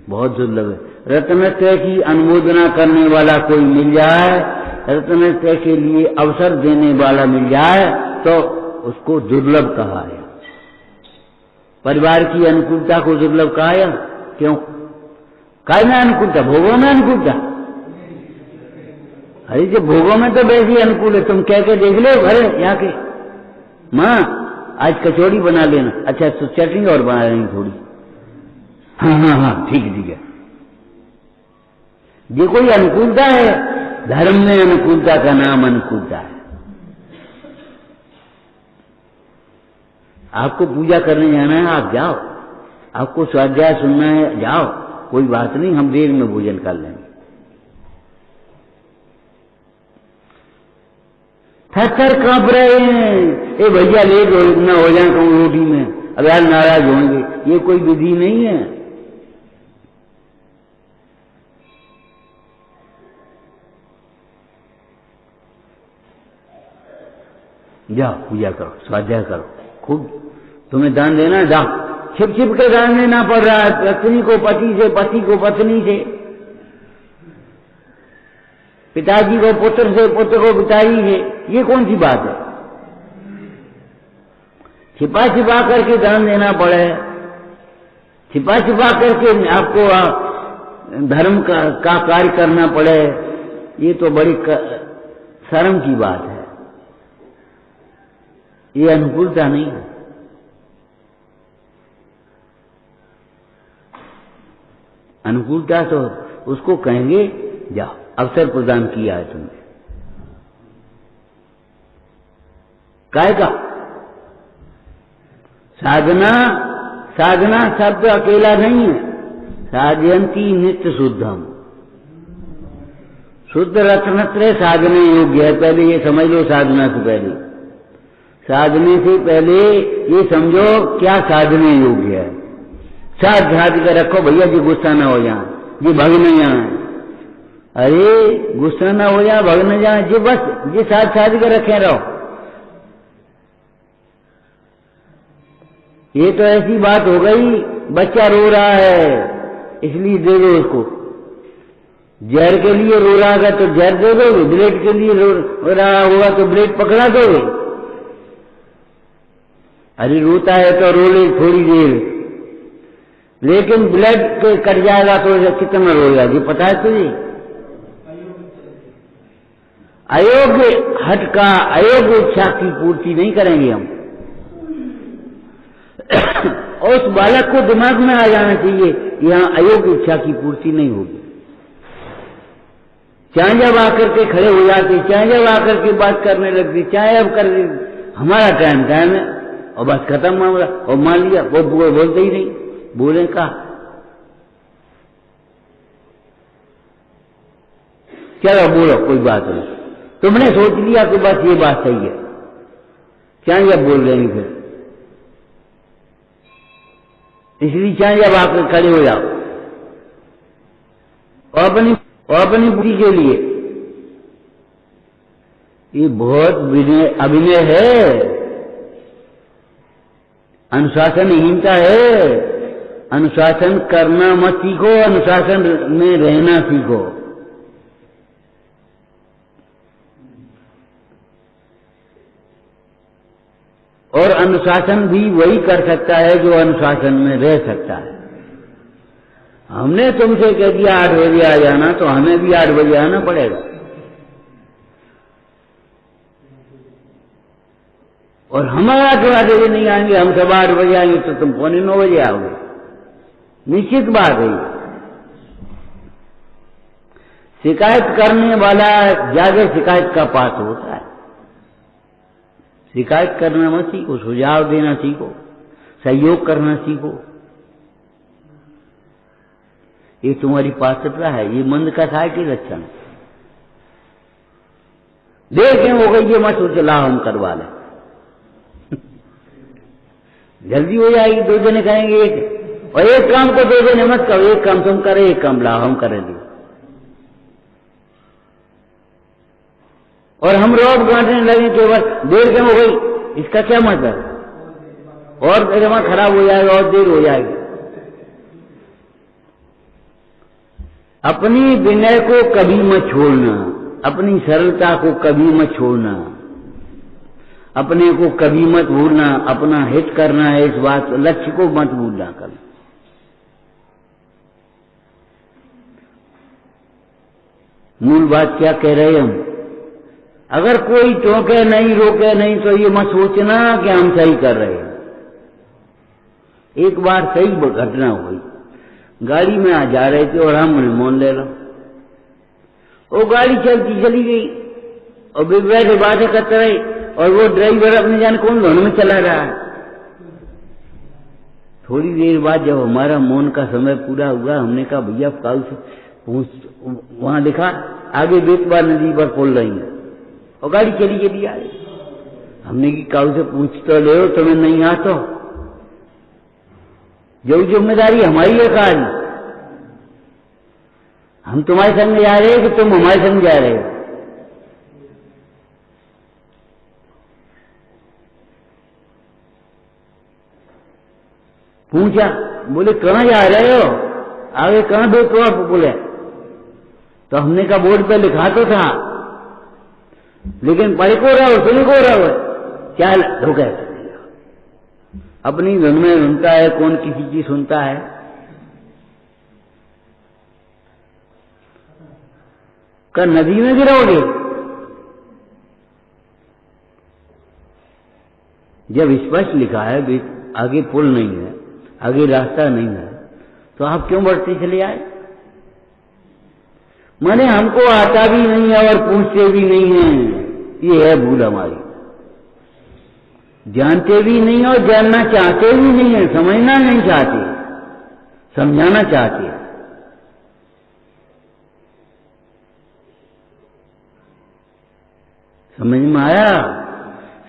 Speaker 1: बहुत दुर्लभ है। रत्नत्रय की अनुमोदना करने वाला कोई मिल जाए, रत्नत्रय के लिए अवसर देने वाला मिल जाए तो उसको दुर्लभ कहा है। परिवार की अनुकूलता को दुर्लभ कहा है। क्यों? काय में अनुकूलता? भोगों में अनुकूलता? अरे जो भोगों में तो वैसे अनुकूल है, तुम कह के देख लो घरे यहाँ के, माँ आज कचौड़ी बना लेना, अच्छा तो चटनी और बना लेनी थोड़ी, हाँ हाँ हाँ ठीक है। ये कोई अनुकूलता है? धर्म में अनुकूलता का नाम अनुकूलता है। आपको पूजा करने जाना है, आप जाओ। आपको स्वाध्याय सुनना है, जाओ, कोई बात नहीं, हम देर में भोजन कर लेंगे। थर थर कांप रहे हैं, ए भैया लेट न हो जाए कहूँ रोटी में, अब यार नाराज होंगे, ये कोई विधि नहीं है। जाओ पूजा करो, स्वाध्याय करो, खूब तुम्हें दान देना, जाओ। छिप छिप के दान देना पड़ रहा है, पत्नी को पति से, पति को पत्नी से, पिताजी को पुत्र से, पुत्र को पिताजी से। ये कौन सी बात है? छिपा छिपा करके दान देना पड़े, छिपा छिपा करके आपको धर्म का कार्य करना पड़े, ये तो बड़ी शर्म की बात है। ये अनुकूलता नहीं है। अनुकूलता तो उसको कहेंगे जाओ, अवसर प्रदान किया है तुमने, काय का साधना। साधना शब्द अकेला नहीं है, साधयंती नित्य शुद्धम, शुद्ध रत्नत्रय साधने योग्य है। पहले ये समझ लो, साधना से पहले, साधने से पहले ये समझो क्या साधने योग्य है। साध झाद कर रखो भैया जी, गुस्सा ना हो जाए, जी भग न जाए, अरे गुस्सा ना हो जाए, भग न जाए, जी बस जी साथ साध कर रखे रहो। ये तो ऐसी बात हो गई, बच्चा रो रहा है इसलिए दे दो उसको, जहर के लिए रो रहा है तो जहर दे दोगे, ब्लेड के लिए रो रहा होगा तो ब्लेड पकड़ा दोगे। अरे रोता है तो रो ले थोड़ी देर, लेकिन ब्लड कट जाएगा तो कितना रोएगा ये पता है तुझे? अयोग्य हट का, अयोग्य इच्छा की पूर्ति नहीं करेंगे हम। और उस बालक को दिमाग में आ जाना चाहिए यहां अयोग्य इच्छा की पूर्ति नहीं होगी। चाहे जब आकर के खड़े हो जाते, चाहे जब आकर के बात करने लगती, चाहे अब कर हमारा टाइम है और बस खत्म मामला। और मान लिया वो बोलते ही नहीं, बोले का चलो बोलो कोई बात नहीं, तुमने सोच लिया कि बस ये बात सही है, चाहे जब बोल रहे फिर, इसलिए चाहे जब आप खड़े हो जाओ और अपनी बुद्धि के लिए। ये बहुत अभिनय है, अनुशासनहीनता है। अनुशासन करना मत सीखो, अनुशासन में रहना सीखो। और अनुशासन भी वही कर सकता है जो अनुशासन में रह सकता है। हमने तुमसे कह दिया 8 बजे आ जाना, तो हमें भी 8 बजे आना पड़ेगा। और हम 8 बजे नहीं आएंगे, हम सब 8 बजे आएंगे तो तुम 8:45 बजे आओगे, निश्चित बात है। शिकायत करने वाला ज्यादा शिकायत का पात्र होता है। शिकायत करना मत सीखो, सुझाव देना सीखो, सहयोग करना सीखो। ये तुम्हारी पात्रता है, ये मंद का साइकिल लक्षण। देखें हो गई ये मत सोच ला हम करवा लें, जल्दी हो जाएगी। 2 जने कहेंगे एक, और एक काम को 2 जने मत करो, एक काम तुम करे, एक काम ला हम करेंगे। और हम रोड बांटने लगे केवल, देर क्यों हो गई, इसका क्या मतलब, और जमा खराब हो जाएगा और देर हो जाएगी। अपनी विनय को कभी मत छोड़ना, अपनी सरलता को कभी मत छोड़ना, अपने को कभी मत भूलना। अपना हित करना है, इस बात लक्ष्य को मत भूलना करना। मूल बात क्या कह रहे हम, अगर कोई टोके नहीं, रोके नहीं, तो ये मत सोचना कि हम सही कर रहे हैं। एक बार सही घटना हुई, गाड़ी में आ जा रहे थे और हम मोन ले लो, वो गाड़ी चलती चली गई और बैठे बातें करते रहे, और वो ड्राइवर अपने जाने कौन धुन में चला रहा है। थोड़ी देर बाद जब हमारा मौन का समय पूरा हुआ, हमने कहा भैया काल से वहां देखा आगे बेतवा नदी पर पुल रही है और गाड़ी चली चली आ रही। हमने की काल से पूछ तो ले, तुम्हें नहीं आ तो जो जिम्मेदारी हमारी है काल, हम तुम्हारे संग जा रहे हैं कि तुम हमारे संग जा रहे हो। पूछा, बोले कहाँ जा रहे हो, आगे कहाँ दो तो आप, बोले तो हमने कहा बोर्ड पे लिखा तो था, लेकिन पढ़ को रहा हो सुन को रहा हो, क्या धोखा है। अपनी धुन में सुनता है, कौन किसी की सुनता है। क्या नदी में गिरोगे? जब स्पष्ट लिखा है आगे पुल नहीं है, आगे रास्ता नहीं है, तो आप क्यों बढ़ते चले आए? माने हमको आता भी नहीं है और पूछते भी नहीं है, ये है भूल हमारी। जानते भी नहीं और जानना चाहते भी नहीं है, समझना नहीं चाहते, समझाना चाहते। समझ में आया?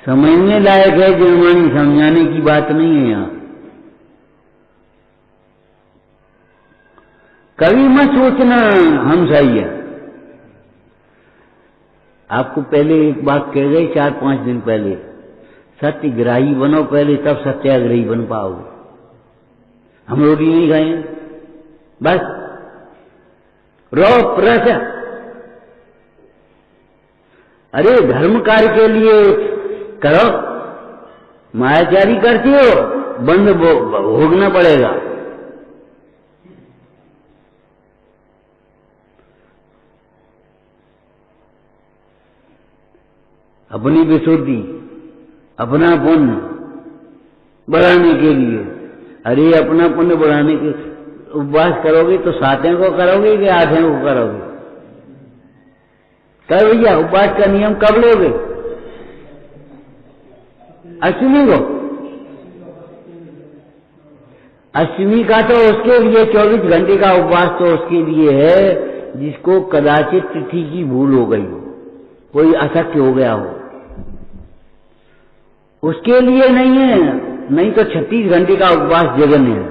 Speaker 1: समझने लायक है जर्मनी, समझाने की बात नहीं है यहां। कभी मत सोचना हम सही है। आपको पहले एक बात कह गई 4-5 दिन पहले, सत्यग्राही बनो पहले, तब सत्याग्रही बन पाओगे। हम रोटी नहीं खाएंगे, बस रो प्रस। अरे धर्म कार्य के लिए करो, मायाचारी करती हो, बंद भोगना पड़ेगा। अपनी विशुद्धि, अपना पुण्य बढ़ाने के लिए, अरे अपना पुण्य बढ़ाने के उपवास करोगे तो 7 को करोगे कि 8 को करोगे? कह भैया उपवास का नियम कब लोगे? 8वीं को। 8वीं का तो उसके लिए 24 घंटे का उपवास तो उसके लिए है जिसको कदाचित तिथि की भूल हो गई हो, कोई अशक्य हो गया हो, उसके लिए नहीं है। नहीं तो 36 घंटे का उपवास जगन है,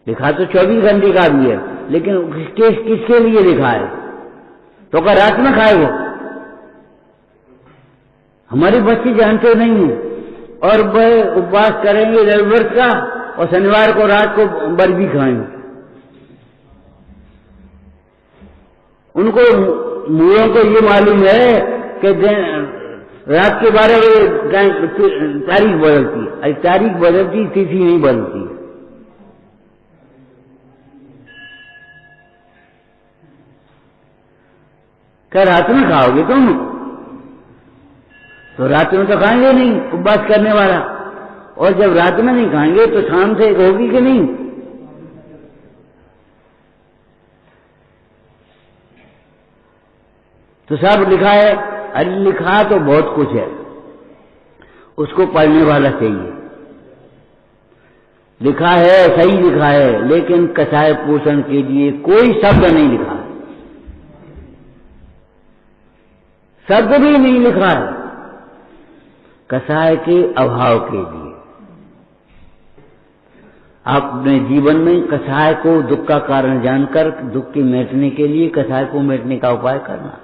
Speaker 1: लिखा तो 24 घंटे का भी है, लेकिन किसके लिए लिखा है? तो क्या रात में खाए वो? हमारे बच्चे जानते नहीं है, और वह उपवास करेंगे रविवार का और शनिवार को रात को बर्फी खाएंगे। उनको मूलों को ये मालूम है कि रात के 12 बजे तारीख बदलती है, तारीख बदलती, तिथि नहीं बदलती। क्या रात में खाओगे तुम? तो रात में तो खाएंगे नहीं उपवास करने वाला, और जब रात में नहीं खाएंगे तो शाम से होगी कि नहीं? तो सब लिखा है। अरे लिखा तो बहुत कुछ है, उसको पढ़ने वाला चाहिए। लिखा है, सही लिखा है, लेकिन कसाय पोषण के लिए कोई शब्द नहीं लिखा है, शब्द भी नहीं लिखा है कसाय के अभाव के लिए। आप अपने जीवन में कसाय को दुख का कारण जानकर दुख के मिटने के लिए कसाय को मिटने का उपाय करना।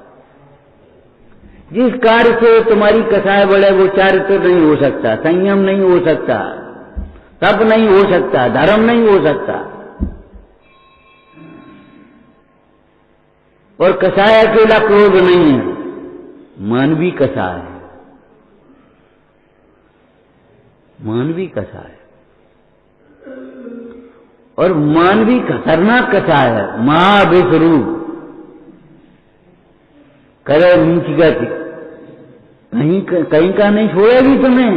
Speaker 1: जिस कार्य से तुम्हारी कसाय बढ़े वो चारित्र नहीं हो सकता, संयम नहीं हो सकता, तप नहीं हो सकता, धर्म नहीं हो सकता। और कसाय अकेला क्रोध नहीं है, मन भी कसाय है, मन भी कसाय है, और मन भी खतरनाक कसाय है, महाविश्वरूप। करे नीच गति, कहीं का नहीं छोड़ेगी तुम्हें।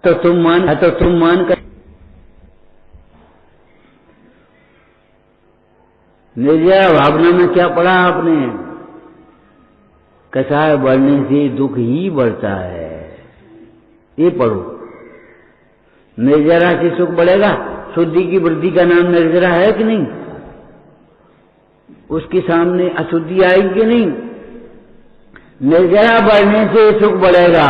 Speaker 1: तो तुम मान कर निर्जरा भावना में क्या पढ़ा आपने? कसाय बढ़ने से दुख ही बढ़ता है, ये पढ़ो। निर्जरा से सुख बढ़ेगा, शुद्धि की वृद्धि का नाम निर्जरा है कि नहीं? उसके सामने अशुद्धि आएगी कि नहीं? निर्जरा बढ़ने से सुख बढ़ेगा,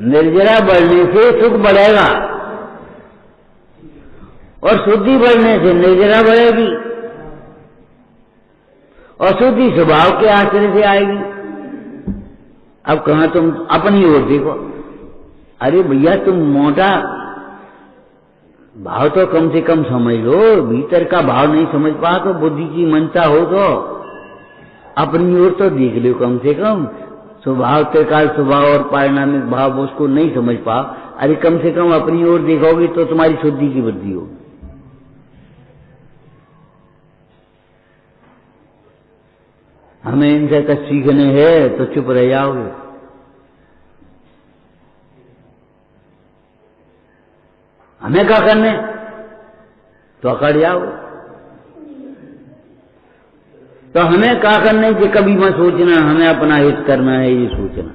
Speaker 1: निर्जरा बढ़ने से सुख बढ़ेगा, और शुद्धि बढ़ने से निर्जरा बढ़ेगी, और शुद्धि स्वभाव के आश्रय से आएगी। अब कहां तुम अपनी ओर देखो, अरे भैया तुम मोटा भाव तो कम से कम समझ लो, भीतर का भाव नहीं समझ पा तो बुद्धि की मनता हो तो अपनी ओर तो देख लो कम से कम। स्वभाव त्रिकाल स्वभाव और पारिणामिक भाव उसको नहीं समझ पा, अरे कम से कम अपनी ओर देखोगे तो तुम्हारी शुद्धि की वृद्धि होगी। हमें इनसे कुछ सीखने हैं तो चुप रह जाओगे, हमें क्या करने तो अकड़ जाओगे। तो हमें क्या करने कि कभी मत सोचना हमें अपना हित करना है, ये सोचना।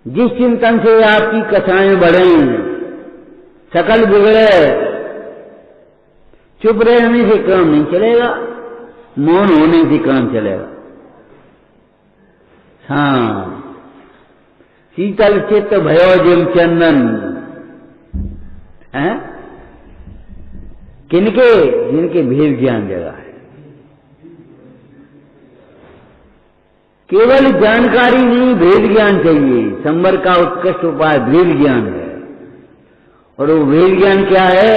Speaker 1: जिस चिंतन से आपकी कथाएं बढ़े, सकल बिगड़े, चुप रहने से काम नहीं चलेगा, मौन होने से काम चलेगा। हाँ, शीतल चित्त भयो जिम चंदन है किनके, जिनके भेद ज्ञान जगा है। केवल जानकारी नहीं, भेद ज्ञान चाहिए। संवर का उत्कृष्ट उपाय भेद ज्ञान है। और वो भेद ज्ञान क्या है?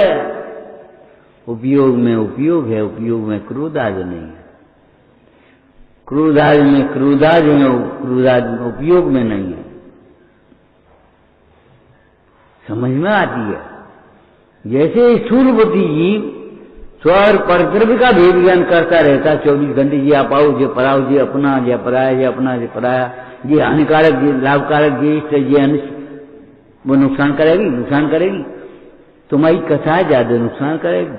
Speaker 1: उपयोग में उपयोग है, उपयोग में क्रोधाज नहीं है। क्रोधाज में क्रोधाज है, क्रोधाज में उपयोग में नहीं है। समझ में आती है? जैसे स्थूल बुद्धि जीव स्वर परद्रव्य का भेद ज्ञान करता रहता 24 घंटे, ये अपाओ जे पराओ, जे अपना जे पराया, जे अपना जे पराया, ये हानिकारक ये लाभकारक, ये इष्ट ये अनिष्ट, वो नुकसान करेगी, नुकसान करेगी। तुम्हारी कथा ज्यादा नुकसान करेगी।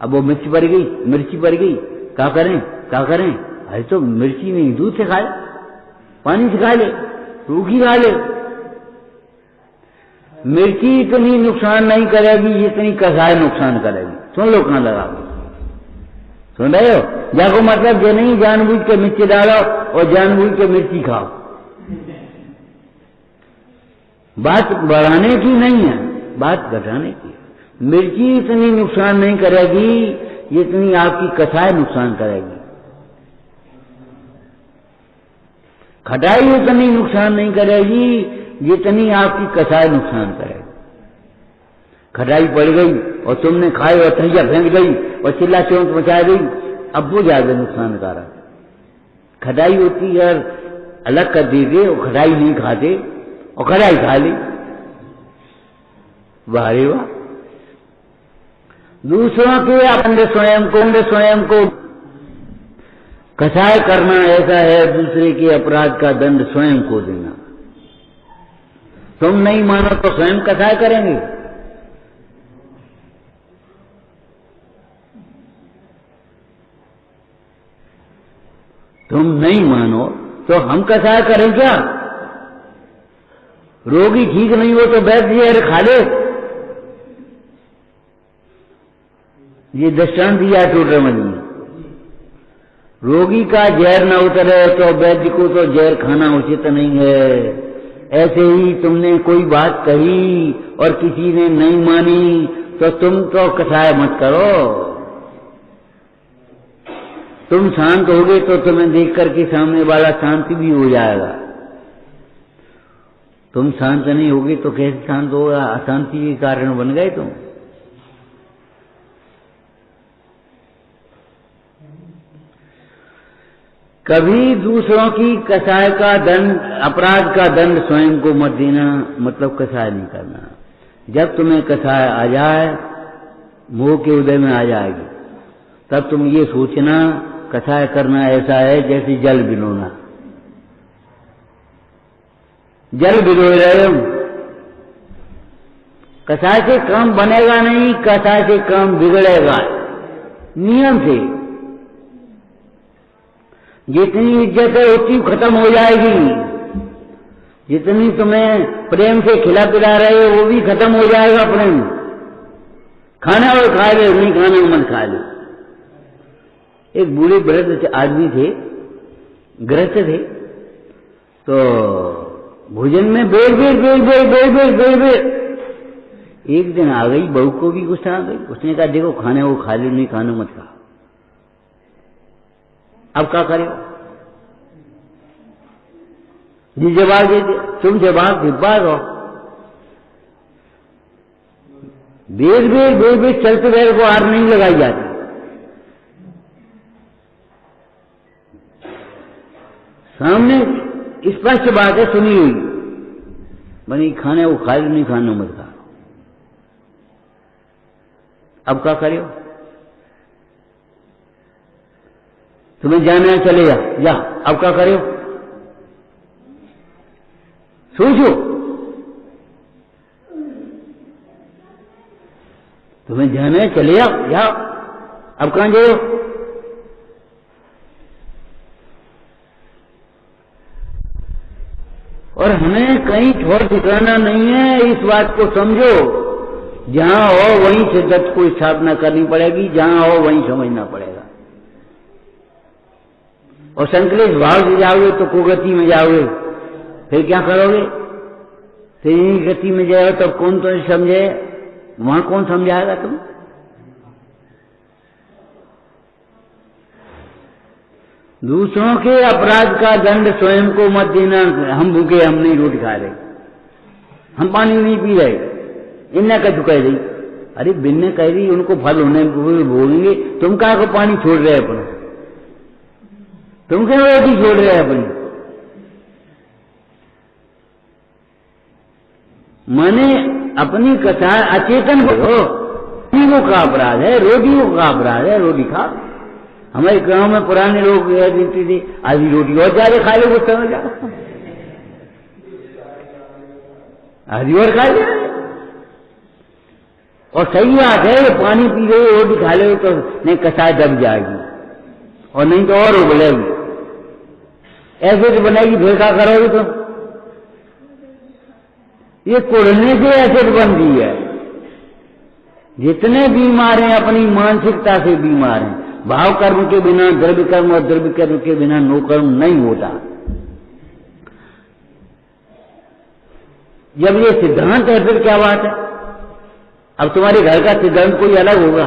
Speaker 1: अब वो मिर्ची बढ़ गई, मिर्ची बढ़ गई, क्या करें क्या करें? अरे तो मिर्ची नहीं, दूध से खा ले, पानी से खा ले, रूखी खा ले। मिर्ची इतनी नुकसान नहीं करेगी जितनी कसाय नुकसान करेगी। सुन लो कहां लगा, सुन रहे हो? जाको मतलब ये नहीं जानबूझ के मिर्ची डालो और जानबूझ के मिर्ची खाओ। बात बढ़ाने की नहीं है, बात घटाने की। मिर्ची इतनी नुकसान नहीं करेगी जितनी आपकी कसाय नुकसान करेगी। खटाई उतनी नुकसान नहीं करेगी जितनी आपकी कसाय नुकसान करेगी। खटाई पड़ गई और तुमने खाए और थैया फेंक गई और चिल्ला चौंक मचा गई, अब वो ज्यादा नुकसानकारक। खटाई होती है अलग कर देते और खटाई नहीं खाते और खटाई खा ली, वाह रे वाह। दूसरों के अपने स्वयं को कसाय करना ऐसा है दूसरे के अपराध का दंड स्वयं को देना। तुम नहीं मानो तो स्वयं कसाय करेंगे। तुम नहीं मानो तो हम कसाय करें क्या? रोगी ठीक नहीं हो तो वैद्य जहर खा ले। ये दृष्टांत दिया टोटरमल में। रोगी का जहर न उतरे तो वैद्य को तो जहर खाना उचित नहीं है। ऐसे ही तुमने कोई बात कही और किसी ने नहीं मानी तो तुम तो कसाय मत करो। तुम शांत होगे तो तुम्हें देख करके सामने वाला शांति भी हो जाएगा। तुम शांत नहीं होगे तो कैसे शांत होगा? अशांति के कारण बन गए तुम। कभी दूसरों की कसाय का दंड, अपराध का दंड स्वयं को मत देना, मतलब कसाय नहीं करना। जब तुम्हें कसाय आ जाए, मोह के उदय में आ जाएगी, तब तुम ये सोचना कसाय करना ऐसा है जैसे जल भिगोना। जल भिगो रहे हो, कसाय से काम बनेगा नहीं, कसाय से काम बिगड़ेगा। नियम से जितनी इज्जत है उतनी खत्म हो जाएगी। जितनी तुम्हें प्रेम से खिला पिला रहे हो वो भी खत्म हो जाएगा प्रेम। खाना और खा ले, नहीं खाना मत खा ले। एक बूढ़े वृद्ध आदमी थे, ग्रस्त थे, तो भोजन में बेड़ एक दिन आ गई, बहू को भी गुस्सा आ गई। उसने कहा देखो खाने वो खा लो, नहीं खाना मत खा। अब क्या करे? जी जवाब दे दिया, तुम जवाब दिब्बा रहो। बेर चलते बैल को हार नहीं लगाई जाती। सामने स्पष्ट बात है, सुनी हुई, बनी खाने वो खा लो, नहीं खाना मत खा। अब क्या करो? तुम्हें जाना है चले जा, अब क्या करो? सोचो, तुम्हें जाना है चले जाओ, अब कहां जाओ? और हमें कहीं ठोर ठिकाना नहीं है, इस बात को समझो। जहां हो वहीं शिद्दत को स्थापना करनी पड़ेगी, जहां हो वहीं समझना पड़ेगा। और संकलेश भाव से जाओगे तो कुगति में जाओगे, फिर क्या करोगे? फिर यही गति में जाओ तब कौन तो समझे? वहां कौन समझाएगा तुम? दूसरों के अपराध का दंड स्वयं को मत देना। हम भूखे, हम नहीं रोटी खा रहे, हम पानी नहीं पी रहे, इन्हें का कह रही। अरे बिन्ने कह रही उनको फल होने भोगेंगे, तुम कहा को पानी छोड़ रहे अपना? तुम क्यों रोटी छोड़ रहे अपनी? माने अपनी कथा अचेतन को रोटियों का अपराध है, रोटियों का अपराध है, रोटी खा। हमारे गांव में पुराने लोग देते थे, आधी रोटी और ज्यादा खा लो, गुस्सा में जाओ, आधी और खा ले। और सही बात है, पानी पी रहे हो, रोटी खा ले तो नहीं कसाय दब जाएगी, और नहीं तो और उबलेगी। ऐसे तो बनाएगी, फिर क्या करोगे तुम? ये कुड़ने से एसिड बनती है। जितने बीमार हैं अपनी मानसिकता से बीमार हैं। भाव कर्म के बिना द्रव्य कर्म और द्रव्य कर्म के बिना नो कर्म नहीं होता। जब ये सिद्धांत है फिर क्या बात है? अब तुम्हारे घर का सिद्धांत कोई अलग होगा।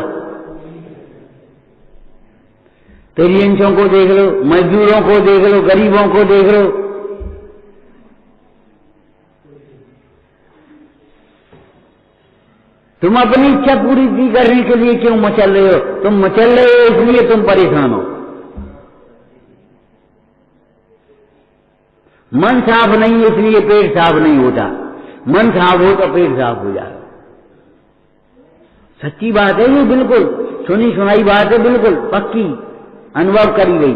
Speaker 1: पेरियंसों को देख लो, मजदूरों को देख लो, गरीबों को देख लो। तुम अपनी इच्छा पूरी करने के लिए क्यों मचल रहे हो? तुम मचल रहे हो इसलिए तुम परेशान हो। मन साफ नहीं इसलिए पेट साफ नहीं होता। मन साफ हो तो पेट साफ हो जाएगा। सच्ची बात है ये, बिल्कुल सुनी सुनाई बात है, बिल्कुल पक्की अनुभव करी गई।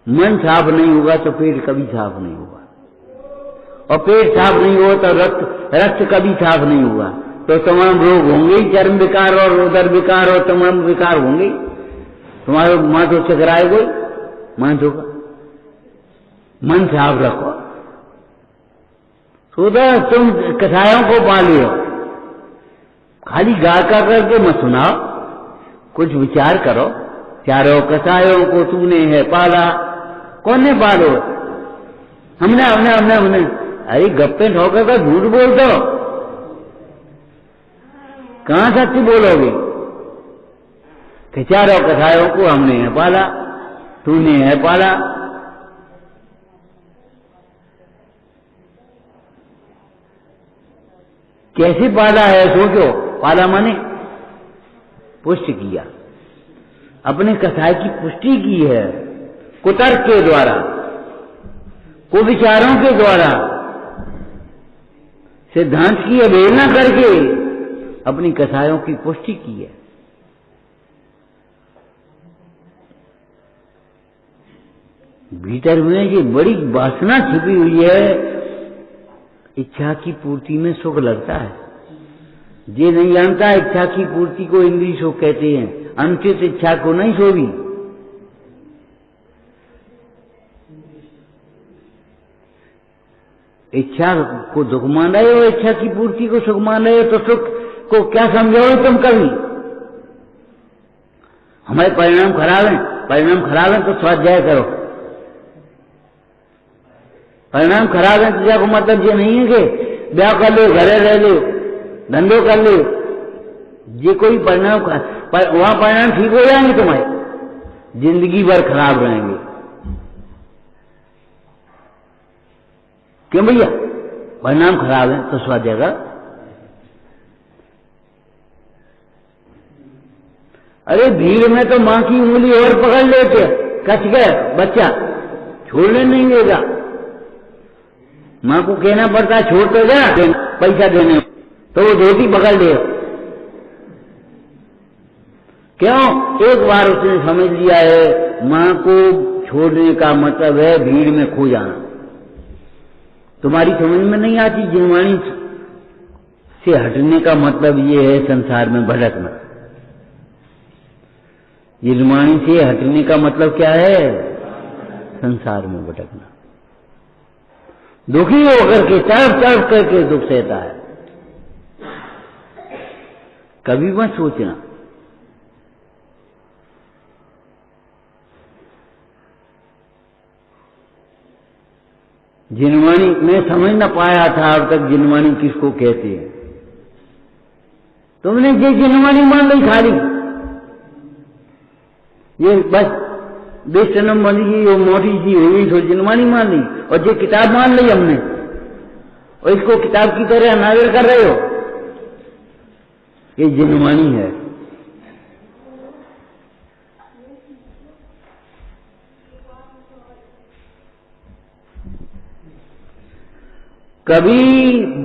Speaker 1: मन साफ नहीं होगा तो पेट कभी साफ नहीं होगा, और पेट साफ नहीं हो तो रक्त कभी साफ नहीं हुआ तो तमाम रोग होंगे, चर्म विकार और उदर विकार और तमाम विकार होंगे। तुम्हारे माथो चकराए कोई माथो का। मन साफ रखो। सुधा तुम कसायों को पाले हो, खाली गाका करके मत सुनाओ, कुछ विचार करो। चारों कसायों को तूने है पाला। कौन ने पालो? हमने। अरे गप्पे ठोकर का झूठ बोल दो, कहां सच्ची बोलोगे? कि चारों कसायों को हमने है पाला, तूने है पाला। कैसे पाला है सोचो। पाला माने पुष्टि किया, अपने कसाय की पुष्टि की है, कुतर्क के द्वारा, कुविचारों के द्वारा, सिद्धांत की अवहेलना करके अपनी कसायों की पुष्टि की है। भीतर में ये बड़ी वासना छिपी हुई है। इच्छा की पूर्ति में सुख लगता है। ये नहीं जानता इच्छा की पूर्ति को इंद्रिय सुख कहते हैं, अनुचित इच्छा को नहीं सोवी। इच्छा को दुख मान रहे हो, इच्छा की पूर्ति को सुख मान रहे हो, तो सुख को क्या समझोगे तुम कभी? हमारे परिणाम खराब है तो स्वाध्याय करो। परिणाम खराब है तो जाको मतलब ये नहीं है कि ब्याह कर लो, घरे रह लो, धंधो कर लो। ये कोई परिणाम वहां परिणाम ठीक हो जाएंगे तुम्हारे, जिंदगी भर खराब रहेंगे। क्यों भैया? परिणाम खराब है तो स्वाद जाएगा। अरे भीड़ में तो मां की उंगली और पकड़ लेते, कच गए बच्चा, छोड़ने नहीं देगा। मां को कहना पड़ता है छोड़ तो जा, पैसा देने, तो वो धोती पकड़ ले। क्यों? एक बार उसने समझ लिया है मां को छोड़ने का मतलब है भीड़ में खो जाना। तुम्हारी समझ में नहीं आती, जिनवाणी से हटने का मतलब ये है संसार में भटकना। जिनवाणी से हटने का मतलब क्या है? संसार में भटकना। दुखी होकर के तड़प तड़प करके दुख सहता है। कभी मत सोचना जिनवाणी, मैं समझ न पाया था अब तक जिनवाणी किसको कहते हैं। तुमने ये जिनवाणी मान ली खाली, ये बस बेस्टनम बन गई, वो मोटी सी हुई तो जिनवाणी मान ली, और ये किताब मान ली हमने, और इसको किताब की तरह नाजर कर रहे हो, ये जिनवाणी है। कभी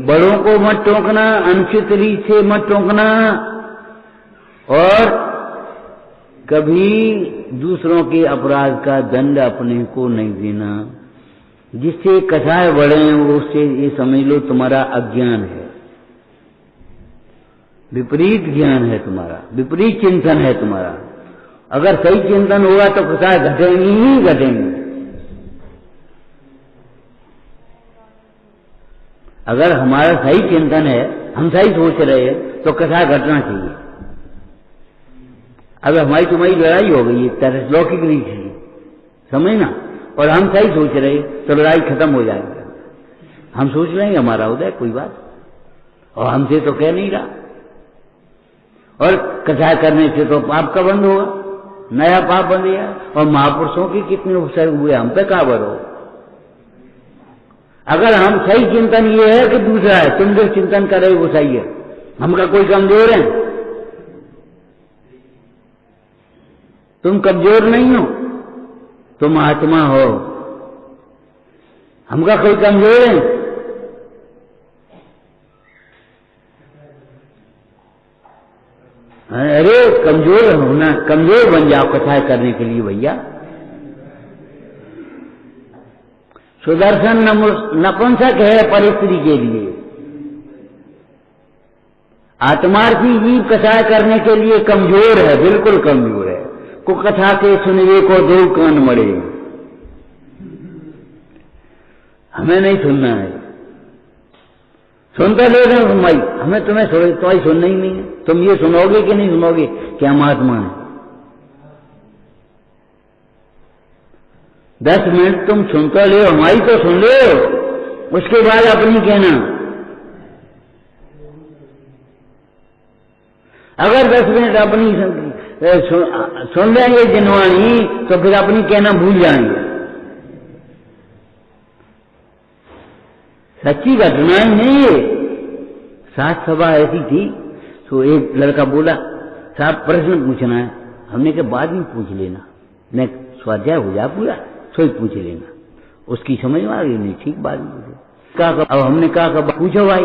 Speaker 1: बड़ों को मत टोकना, अनुचित रीत से मत टोकना, और कभी दूसरों के अपराध का दंड अपने को नहीं देना। जिससे कसाय बढ़े उससे ये समझ लो तुम्हारा अज्ञान है, विपरीत ज्ञान है तुम्हारा, विपरीत चिंतन है तुम्हारा। अगर सही चिंतन होगा तो कसाय घटेंगे ही घटेंगे। अगर हमारा सही चिंतन है, हम सही सोच रहे हैं, तो कसाय घटना चाहिए। अब हमारी तुम्हारी लड़ाई हो गई है लौकिक रीत से, समझना, और हम सही सोच रहे तो लड़ाई खत्म हो जाएगी। हम सोच रहे हैं हमारा उदय कोई बात, और हमसे तो कह नहीं रहा, और कसाय करने से तो पाप का बंद होगा, नया पाप बंद गया। और महापुरुषों के कितने उपसर्ग हुए, हम पे काबर हो। अगर हम सही चिंतन ये है कि दूसरा है, तुम जो चिंतन कर रहे हो वो सही है, हमका कोई कमजोर है? तुम कमजोर नहीं हो, तुम आत्मा हो, हमका कोई कमजोर है? अरे कमजोर होना, कमजोर बन जाओ कथाएं करने के लिए भैया। सुदर्शन नपुंसक है परिस्थिति के लिए, आत्मार्थी जीव कथाएं करने के लिए कमजोर है, बिल्कुल कमजोर है। को कथा के सुनवे को दो कान मरे, हमें नहीं सुनना है। सुनते ले रहे हो भाई, हमें तुम्हें तुम्हारी सुनना ही नहीं है। तुम ये सुनोगे कि नहीं सुनोगे क्या महात्मा है? 10 मिनट तुम सुनते ले, हमारी तो सुन ले, उसके बाद अपनी कहना। अगर 10 मिनट अपनी सुन लेंगे जिनवाणी, तो फिर अपनी कहना भूल जाएंगे। सच्ची घटनाएं नहीं है। सात सभा ऐसी थी तो एक लड़का बोला, साहब प्रश्न पूछना है। हमने के बाद में पूछ लेना, मैं स्वाध्याय हो जा पूरा, सोई पूछ लेना। उसकी समझ में आ गई, नहीं ठीक बाद में पूछो। अब हमने कहा पूछो भाई,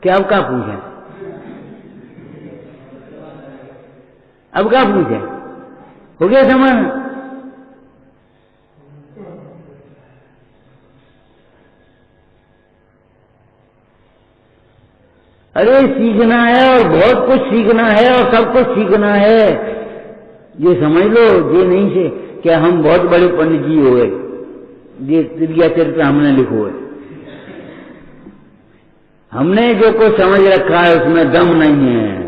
Speaker 1: क्या अब क्या पूछे, अब क्या पूछे, हो गया समझ। अरे सीखना है, और बहुत कुछ सीखना है, और सब कुछ सीखना है। ये समझ लो, ये नहीं से क्या हम बहुत बड़े पंडित जी हो गए, ये क्रिया चरित्र हमने लिखो है। हमने जो कुछ समझ रखा है उसमें दम नहीं है।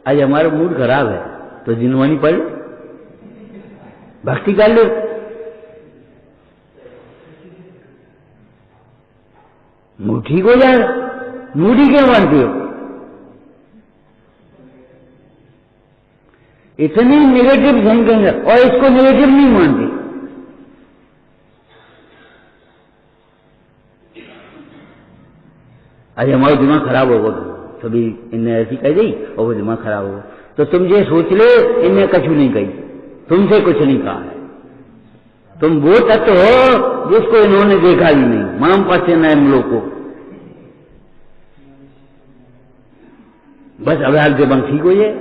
Speaker 1: आज हमारा मूड खराब है तो जिनवाणी पढ़ लो, भक्ति कर लो। मूड ठीक हो जाएगा। मूड ही क्यों बनती हो? इतनी नेगेटिव थिंकिंग है और इसको नेगेटिव नहीं मानती। अरे हमारा दिमाग खराब होगा, सभी इनने ऐसी कह दी और वो दिमाग खराब होगा। तो तुम ये सोच ले इनने कछु नहीं कही, तुमसे कुछ नहीं कहा है। तुम वो तत्व हो जिसको इन्होंने देखा ही नहीं, माम पश्य नैम लोग को। बस अभ्याल के बंग ठीक हो जाए।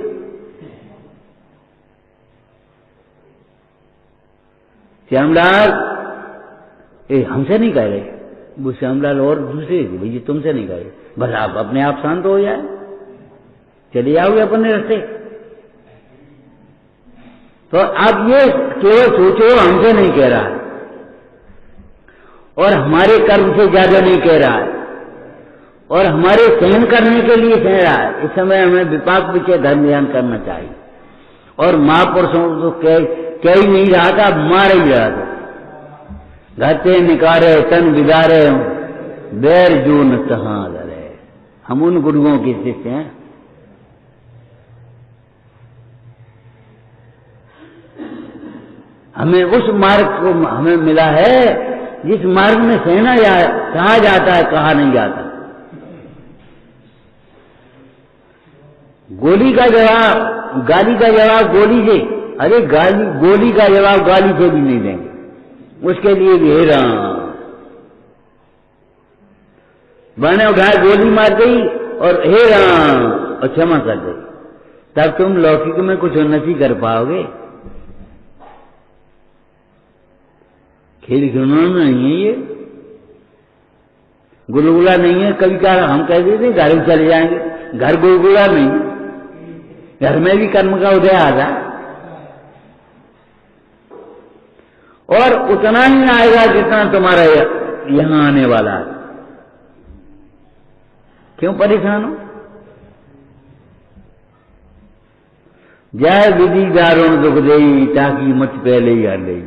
Speaker 1: श्यामलाल हमसे नहीं कह रहे, वो श्यामलाल और दूसरे थे, भैया तुमसे नहीं कह रहे, बस आप अपने आप शांत हो जाए, चले जाओगे अपने रास्ते। तो आप ये केवल सोचो हमसे नहीं कह रहा है और हमारे कर्म से ज्यादा नहीं कह रहा है और हमारे सहन करने के लिए कह रहा है। इस समय हमें विपाक विषय धर्म ध्यान करना चाहिए। और महापुरुषों तो कह ही नहीं रहा था, मार ही रहा था। घाते निकारे तन बिगारे बैर जो न तहां लड़े। हम उन गुरुओं के शिष्य हैं। हमें उस मार्ग को हमें मिला है जिस मार्ग में सहना कहा जाता है, कहा नहीं जाता। गोली का जवाब गाली का जवाब गोली से, अरे गोली का जवाब गाली से भी नहीं देंगे, उसके लिए भी हेरा मैंने उठाया गोली मार गई और हेरा और क्षमा कर गई, तब तुम लौकिक में कुछ उन्नति कर पाओगे। खेल खिलौना नहीं है ये, गुलगुला नहीं है। कभी कहा हम कह देते घर में चले जाएंगे, घर गुलगुला नहीं, घर में भी कर्म का उदय आ रहा और उतना ही आएगा जितना तुम्हारा यहां आने वाला है। क्यों परेशान हो? जय विधि दारुण दुख देई ताकि मत पहले ही हर गई।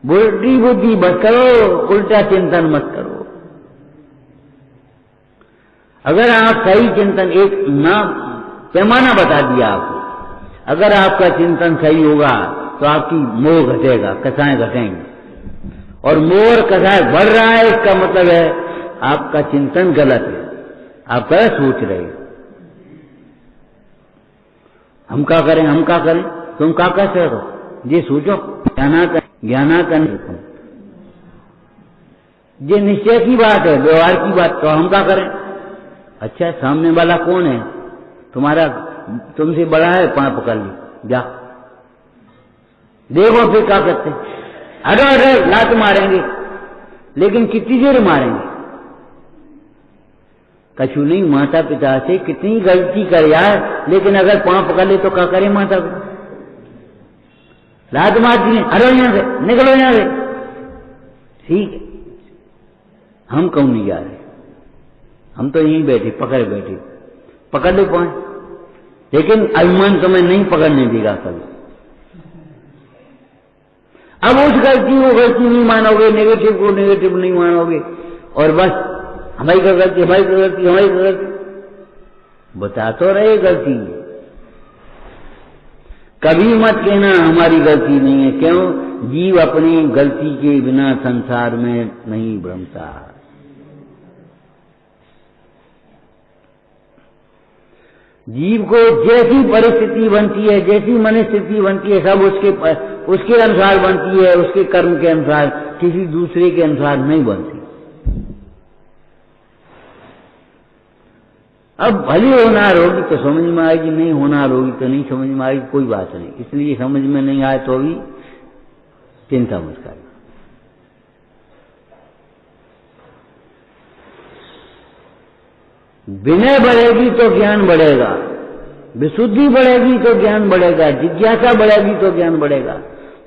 Speaker 1: बुद्धि बुद्धि मत करो, उल्टा चिंतन मत करो। अगर आप सही चिंतन, एक ना पैमाना बता दिया आपको, अगर आपका चिंतन सही होगा तो आपकी मोह घटेगा, कसाएं घटेंगी। और मोह और कसाएं बढ़ रहा है, इसका मतलब है आपका चिंतन गलत है, आप गलत सोच रहे हो। हम क्या करें, हम क्या करें, तुम क्या कहते हो, ये सोचो। ज्ञानाकन ये निश्चय की बात है, व्यवहार की बात। तो हम क्या करें? अच्छा सामने वाला कौन है? तुम्हारा तुमसे बड़ा है, पांव पकड़ ली, जा देखो फिर क्या करते हैं। अरे लात मारेंगे, लेकिन कितनी देर मारेंगे? कछु नहीं, माता पिता से कितनी गलती कर यार, लेकिन अगर पांव पकड़ ले तो क्या करे माता को? लात मार दिए, अरे यहां से निकलो, यहां से। ठीक है, हम क्यों नहीं जा रहे? हम तो यहीं बैठे, पकड़ ले पांव, लेकिन अभिमान तुम्हें नहीं पकड़ने देगा कभी। अब उस गलती को गलती नहीं मानोगे, नेगेटिव को नेगेटिव नहीं मानोगे, और बस हमारी का गलती, हमारी का गलती, हमारी का गलती बता तो रहे गलती। कभी मत कहना हमारी गलती नहीं है। क्यों? जीव अपनी गलती के बिना संसार में नहीं भ्रमता। जीव को जैसी परिस्थिति बनती है, जैसी मनस्थिति बनती है, सब उसके अनुसार बनती है, उसके कर्म के अनुसार, किसी दूसरे के अनुसार नहीं बनती। अब भली होनार होगी तो समझ में आएगी, नहीं होनार होगी तो नहीं समझ में आएगी, कोई बात नहीं। इसलिए समझ में नहीं आए तो भी चिंता मत करना। विनय बढ़ेगी तो ज्ञान बढ़ेगा, विशुद्धि बढ़ेगी तो ज्ञान बढ़ेगा, जिज्ञासा बढ़ेगी तो ज्ञान बढ़ेगा।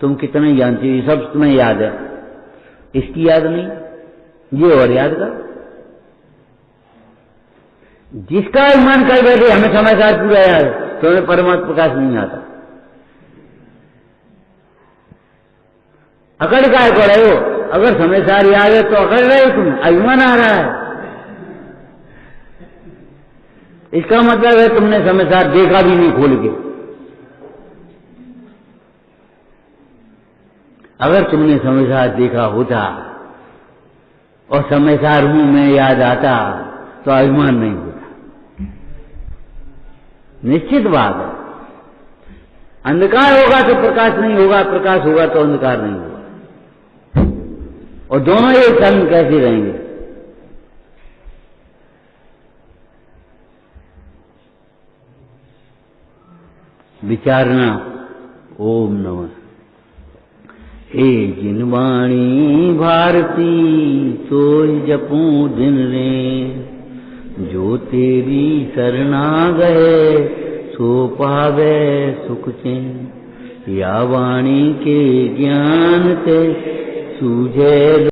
Speaker 1: तुम कितना जानते हो, सब तुम्हें याद है, इसकी याद नहीं, ये और याद कर। जिसका मन कर बैठे हमें समय साथ पूरा याद, तो हमें परमात्मा प्रकाश नहीं आता। अकड़ काय को रहे हो? अगर समय सार याद है तो अकड़ रहे हो तुम, अभिमान आ रहा है। इसका मतलब है तुमने समय सार देखा भी नहीं खोल के। अगर तुमने समय सार देखा होता और समय सार हूं मैं याद आता तो अभिमान नहीं होता। निश्चित बात है, अंधकार होगा तो प्रकाश नहीं होगा, प्रकाश होगा तो अंधकार नहीं होगा, और दोनों एक संग कैसे रहेंगे? विचारना। ओम नमः। हे जिन वाणी भारती सोई जपूं दिन रे, जो तेरी शरणा गए सो पावे सुख चैन। या वाणी के ज्ञान ते सूझे